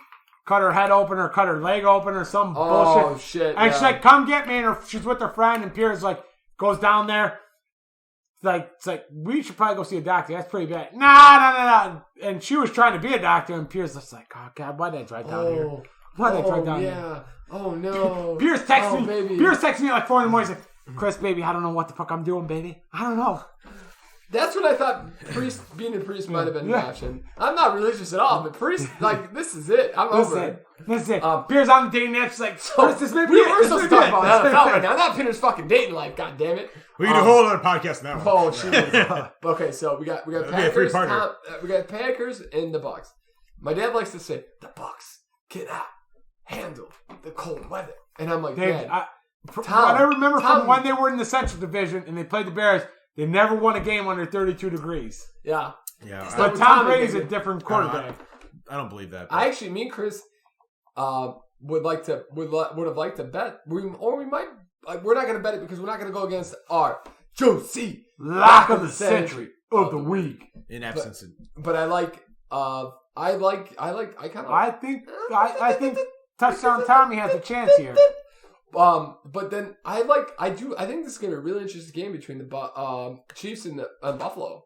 cut her head open or cut her leg open or some bullshit. Oh, shit. And she's like, come get me. And she's with her friend, and Pierre's like, goes down there. It's like, we should probably go see a doctor. That's pretty bad. Nah. And she was trying to be a doctor, and Pierre's just like, oh, God, why'd that drive down here? Why'd that drive down here? Oh, no. Pierre's texting me. Baby. Pierre's texting me like 4 in the morning. He's like, Chris, baby, I don't know what the fuck I'm doing, baby. I don't know. That's what I thought being a priest might have been an option. I'm not religious at all, but priest, like, this is it. I'm over it. That's it. Pierre's on the dating app. She's like, Chris, this may be we're it. supposed to talk about NFL right now. Not Pinner's fucking dating life, God damn it. We can do a whole other podcast now. Oh, shit. Okay, so we got Packers. We got Packers and the Bucks. My dad likes to say, the Bucks cannot handle the cold weather. And I'm like, Dad, what I remember from when they were in the Central Division and they played the Bears, they never won a game under 32 degrees. Yeah. But Tom Brady's a different quarterback. I don't believe that. I actually, me and Chris would have liked to bet. We might. We're not going to bet it because we're not going to go against our Josie Lock of the Century of the Week. In absence. But I like. I think Touchdown Tommy has a chance here. But then I think this is gonna be a really interesting game between the Chiefs and Buffalo.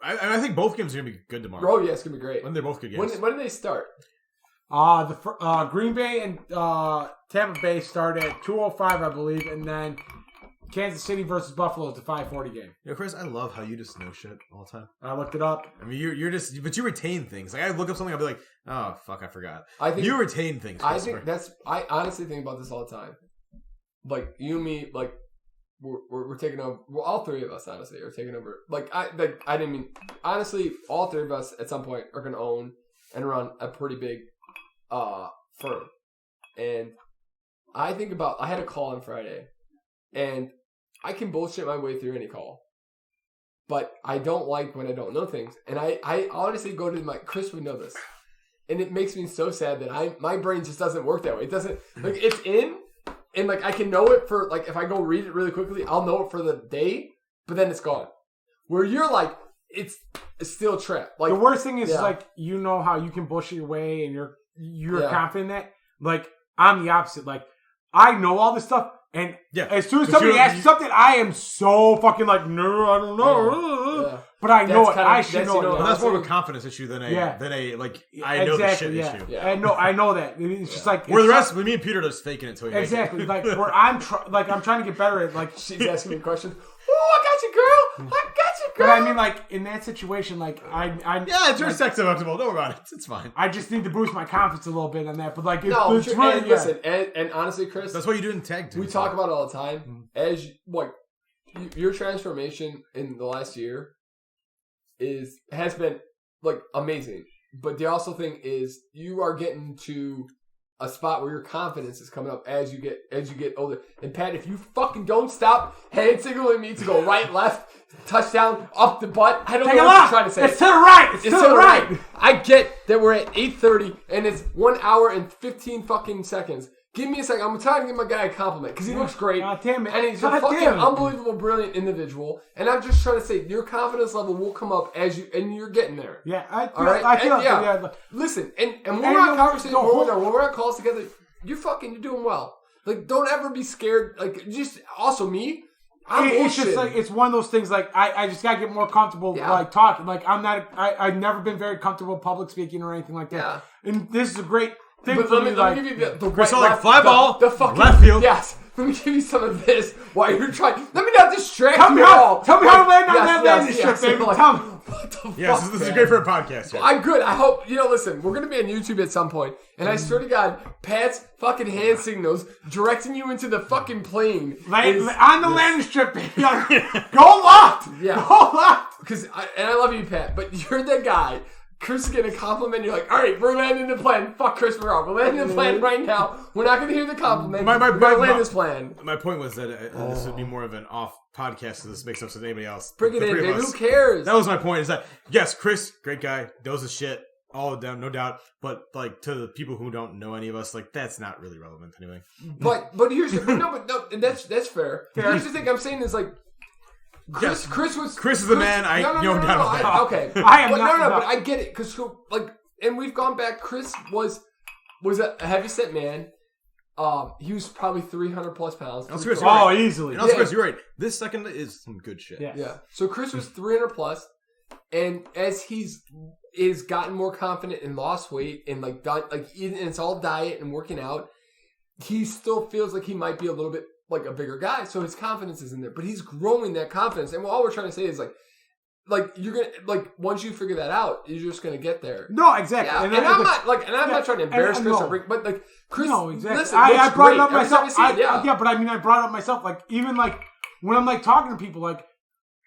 I think both games are gonna be good tomorrow. Oh yeah, it's gonna be great. When they're both good games. When do they start? The Green Bay and Tampa Bay start at 2:05, I believe, and then Kansas City versus Buffalo is the 5:40 game. Chris, I love how you just know shit all the time. I looked it up. I mean, you're just, but you retain things. Like I look up something, I'll be like, oh fuck, I forgot. I think you retain things. I think I honestly think about this all the time. Like you and me, like we're taking over. Well, all three of us honestly are taking over. I didn't mean honestly. All three of us at some point are going to own and run a pretty big firm. And I think about. I had a call on Friday, and I can bullshit my way through any call, but I don't like when I don't know things. And I honestly go to Chris would know this, and it makes me so sad that my brain just doesn't work that way. It doesn't like it's in. And, like, I can know it for, like, if I go read it really quickly, I'll know it for the day, but then it's gone. Where you're, like, it's still trapped. Like, the worst thing is, like, you know how you can bullshit your way and you're confident in that. Like, I'm the opposite. Like, I know all this stuff, and as soon as somebody asks me something, I am so fucking like, no, I don't know. Yeah. But I know it. I should know it. Well, that's more of a confidence issue than a like I know the shit issue. Yeah. I know that. It's just like where the rest of me and Peter are just faking it until you exactly like where I'm trying to get better at like she's asking me a question. Oh, I got you, girl. I got you, girl. But I mean, like in that situation, like it's your sex deductible. Don't worry about it. It's fine. I just need to boost my confidence a little bit on that. But like, it's really listen. And honestly, Chris, that's what you do in tag team. We talk about it all the time. As like your transformation in the last year has been like amazing. But the also thing is you are getting to a spot where your confidence is coming up as you get older. And Pat, if you fucking don't stop hand signaling me to go right, left, touchdown, up the butt, I don't know what you're trying to say. It's to the right. It's to the right. I get that we're at 8:30 and it's 1 hour and 15 fucking seconds. Give me a second. I'm trying to give my guy a compliment because he looks great. God damn it. And he's a fucking unbelievable, brilliant individual. And I'm just trying to say your confidence level will come up as you're getting there. Yeah, I feel Listen, and when we're on conversation, when we're on calls together, you're doing well. Like, don't ever be scared. Like, just also me. It's just like it's one of those things. Like I just gotta get more comfortable like talking. Like I've never been very comfortable public speaking or anything like that. Yeah. And this is a great thing but for me. Let me give you the right left, fly ball, the fucking left field. Yes. Let me give you some of this while you're trying. Let me not distract you at all. Tell me how to land on that landing strip, baby. Like, tell me. What the yes, fuck, this is great for a podcast. Yeah. I'm good. I hope, listen, we're going to be on YouTube at some point, and I swear to God, Pat's fucking hand signals directing you into the fucking plane. On the landing strip, baby. Go locked. Yeah. Go locked. And I love you, Pat, but you're the guy. Chris is getting a compliment. You're like, all right, we're landing the plane. Fuck Chris, we're off. We're landing the plane right now. We're not going to hear the compliment. We're going to land this plane. My point was that this would be more of an off podcast, so this makes no sense to anybody else. Bring it in, dude. Who cares? That was my point. Is that yes, Chris, great guy, knows his shit, all of them, no doubt. But like to the people who don't know any of us, like that's not really relevant anyway. But here's that's fair. Here's the thing I'm saying is like. Chris is the man. Okay, I am but I get it because and we've gone back. Chris was a heavyset man. He was probably 300 plus pounds. Easily. Chris, you're right. This second is some good shit. Yeah. So Chris was 300 plus, and as he's gotten more confident and lost weight and and it's all diet and working out, he still feels like he might be a little bit. Like a bigger guy, so his confidence is in there, but he's growing that confidence. And all we're trying to say is like you're gonna once you figure that out, you're just gonna get there. No, exactly. Yeah. And I'm not trying to embarrass Chris but like Chris. No, exactly. Listen, I brought it up myself. But I brought it up myself. Like even like when I'm like talking to people, like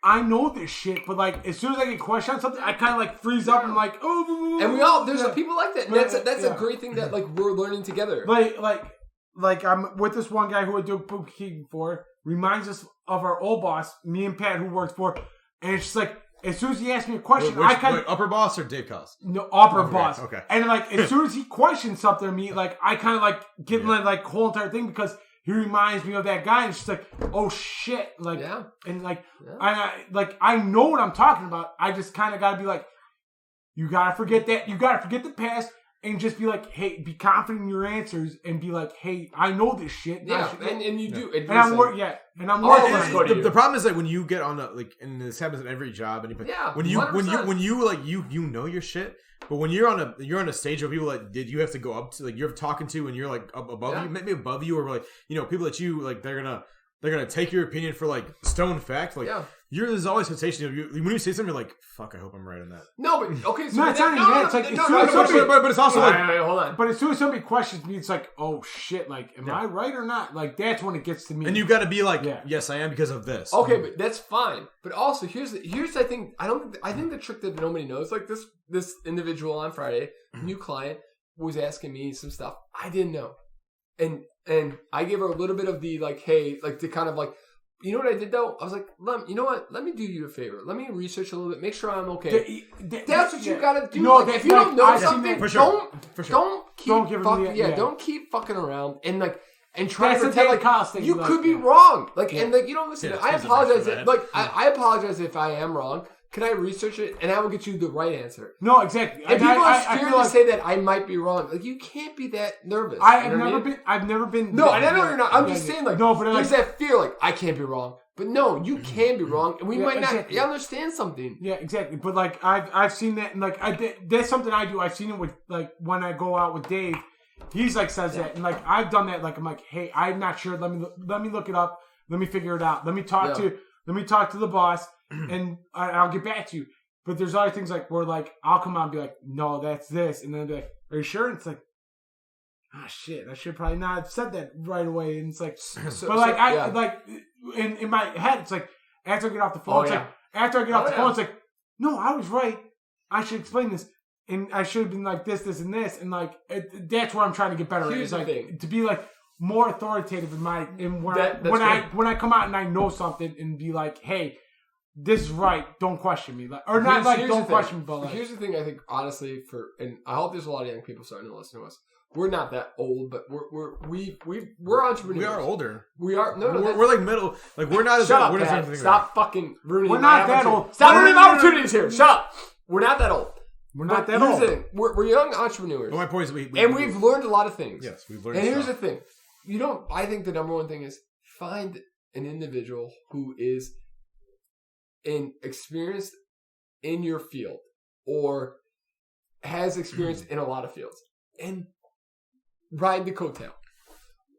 I know this shit, but like as soon as I get questioned on something, I kind of like freeze up and like and there's people like that. And that's a great thing that like we're learning together. Like I'm with this one guy who I do bookkeeping for, reminds us of our old boss, me and Pat, who worked for, and it's just like as soon as he asked me a question, I kind of upper boss or Dave Cost? No, upper boss. Okay. And like as soon as he questions something to me, like I kind of like get like whole entire thing because he reminds me of that guy, and it's just like oh shit, and I know what I'm talking about. I just kind of got to be like, you gotta forget that, you gotta forget the past. And just be like, hey, be confident in your answers, and be like, hey, I know this shit. Yeah, and you do. And I'm working. The problem is that when you get on and this happens in every job, and when you know your shit, but when you're on a stage where people you have to go up to you're talking to, and you're like above you, maybe above you, or people that you they're gonna take your opinion for stone fact, there's always hesitation of you when you say something. You're like, "Fuck, I hope I'm right on that." No, but okay, so it's not even that. It's like but it's also hold on. But as soon as somebody questions me, it's like, "Oh shit! Like, am I right or not?" Like, that's when it gets to me. And you got to be like, "Yes, I am because of this." Okay, but that's fine. But also, here's I think the trick that nobody knows. Like this individual on Friday, new client, was asking me some stuff I didn't know, and I gave her a little bit of the to kind of you know what I did though? I was like, you know what? Let me do you a favor. Let me research a little bit. Make sure I'm okay. That's what you gotta do. No, if you don't know something, don't keep fucking around and try to pretend you could be wrong. Listen. I apologize. I apologize if I am wrong. Can I research it and I will get you the right answer? No, exactly. And people are scared to say that I might be wrong. You can't be that nervous. I've never been. No, I know you're not. I'm just saying, there's that fear, I can't be wrong. But no, you can be wrong, and we might not understand something. Yeah, exactly. But I've seen that, and that's something I do. I've seen it with when I go out with Dave. He's says that, and I've done that. I'm like, hey, I'm not sure. Let me look it up. Let me figure it out. Let me talk to the boss. And I'll get back to you. But there's other things where I'll come out and be like, no, that's this. And then be like, are you sure? And it's like, shit, I should probably not have said that right away. And it's like, in my head, it's like, after I get off the phone, it's like, no, I was right. I should explain this. And I should have been like this, and this. And that's where I'm trying to get better at. To be more authoritative when I come out and I know something and be like, hey, this is right. Don't question me. Don't question me. But here's the thing. I think honestly, and I hope there's a lot of young people starting to listen to us. We're not that old, but we're entrepreneurs. We are older. We are we're middle. We're not as shut old. up. Stop fucking ruining. We're not that old. Stop ruining opportunities here. Shut up. We're not that old. We're not that old. Here's the thing. We're young entrepreneurs. But my point is, we've learned a lot of things. Yes, we've learned. And here's the thing. I think the number one thing is find an individual who is experienced in your field or has experience in a lot of fields and ride the coattail.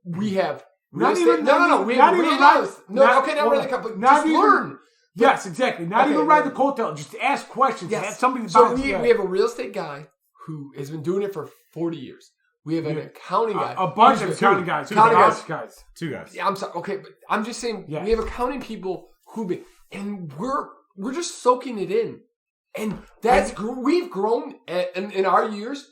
We have Not real estate- even- no. We not have even real ride- estate- No, not- okay, not really. But not just even- learn. Yes, exactly. Not Okay, even ride the yeah. coattail. Just ask questions. Yes. Have somebody to So bounce. we have a real estate guy who has been doing it for 40 years. We have an accounting guy. A bunch of who's accounting guys. Accounting guys. Two guys. Yeah, I'm sorry. Okay, but I'm just saying Yeah. we have accounting people who be, and we're just soaking it in, and we've grown in our years.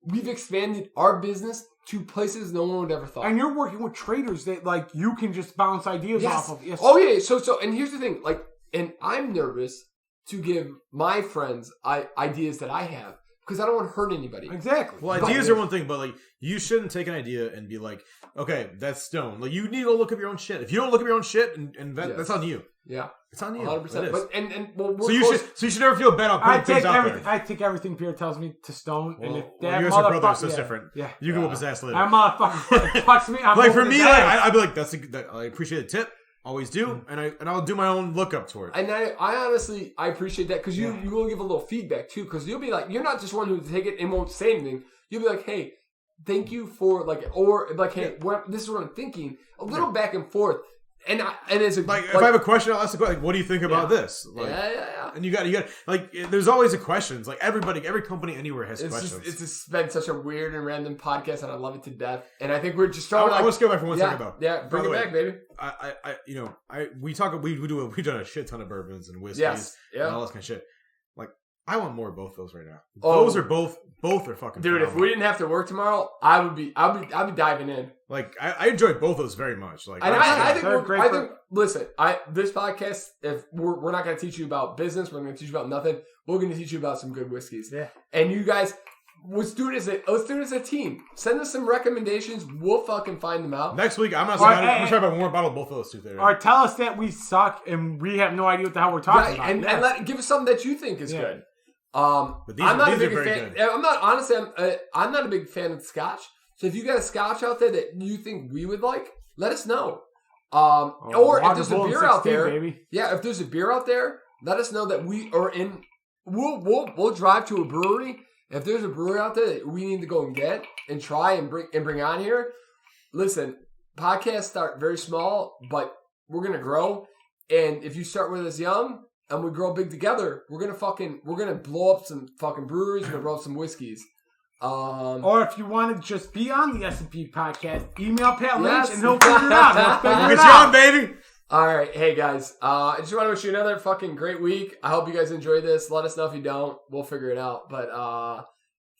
We've expanded our business to places no one would ever thought. And you're working with traders that like you can just bounce ideas off of. Yes. Oh yeah. So and here's the thing. Like, and I'm nervous to give my friends ideas that I have because I don't want to hurt anybody. Exactly. Well, ideas are one thing, but like you shouldn't take an idea and be like, okay, that's stone. Like you need to look up your own shit. If you don't look up your own shit, and that's on you. Yeah, it's on you. 100%. But well, so you should never feel bad about putting things out there. I take everything Pierre tells me to stone, and if that you guys are brothers, so it's different. Yeah, you can whoop his ass later. That motherfucker fucks me. I'm like for me, like, ass. I'd be like, I appreciate the tip. Always do, and I'll do my own look up toward. And I honestly appreciate that because you will give a little feedback too because you'll be like you're not just one who take it and won't say anything. You'll be like, hey, thank you for hey, this is what I'm thinking. A little back and forth, and as a if I have a question, I'll ask the question. Like, what do you think about this? Like, yeah. And you got like there's always a questions. Like every company anywhere has questions. It's just been such a weird and random podcast, and I love it to death. And I think we're just trying. I want to go back for 1 second though. Yeah, bring it back, baby. We've done a shit ton of bourbons and whiskeys and all this kind of shit. Like I want more of both those right now. Those are both are fucking. Dude, phenomenal. if we didn't have to work tomorrow, I'd be diving in. Like I enjoyed both those very much. Like, and I think listen, this podcast, if we're not going to teach you about business, we're going to teach you about nothing. We're going to teach you about some good whiskeys. Yeah. And you guys, let's do it as a team. Send us some recommendations. We'll fucking find them out. Next week, I'm gonna try to buy one more bottle of both of those two there. Or tell us that we suck and we have no idea what the hell we're talking about. And give us something that you think is good. But these I'm not are a big very fan. good. I'm not a big fan of Scotch. So if you got a Scotch out there that you think we would like, let us know. Or if there's a beer out there, baby. if there's a beer out there, let us know that we are in. We'll drive to a brewery. If there's a brewery out there that we need to go and get and try and bring on here, listen. Podcasts start very small, but we're gonna grow. And if you start with us young and we grow big together, we're gonna blow up some fucking breweries. We're gonna blow up some whiskeys. Or if you want to just be on the S&P podcast, email Pat Lynch and he'll figure it out. It's on, baby. All right, hey guys, I just want to wish you another fucking great week. I hope you guys enjoy this. Let us know if you don't. We'll figure it out. But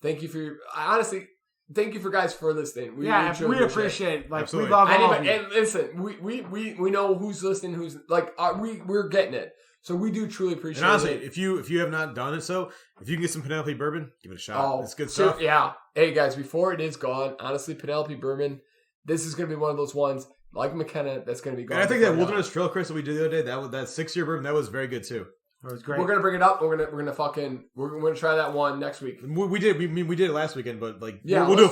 thank you for guys for listening. We appreciate it. Like Absolutely. we love all of you. And listen, we know who's listening. Who's like we're getting it. So we do truly appreciate And honestly, it. if you have not done it, if you can get some Penelope bourbon, give it a shot. It's good stuff. Yeah. Hey guys, before it is gone, honestly, Penelope bourbon, this is going to be one of those ones like McKenna that's going to be gone. And I think that Wilderness Trail Chris that we did the other day, that 6-year bourbon, that was very good too. It was great. We're gonna bring it up. We're gonna try that one next week. We did it last weekend, but like we'll do a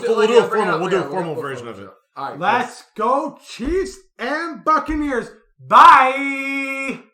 formal formal version of it. All right, let's go Chiefs and Buccaneers. Bye.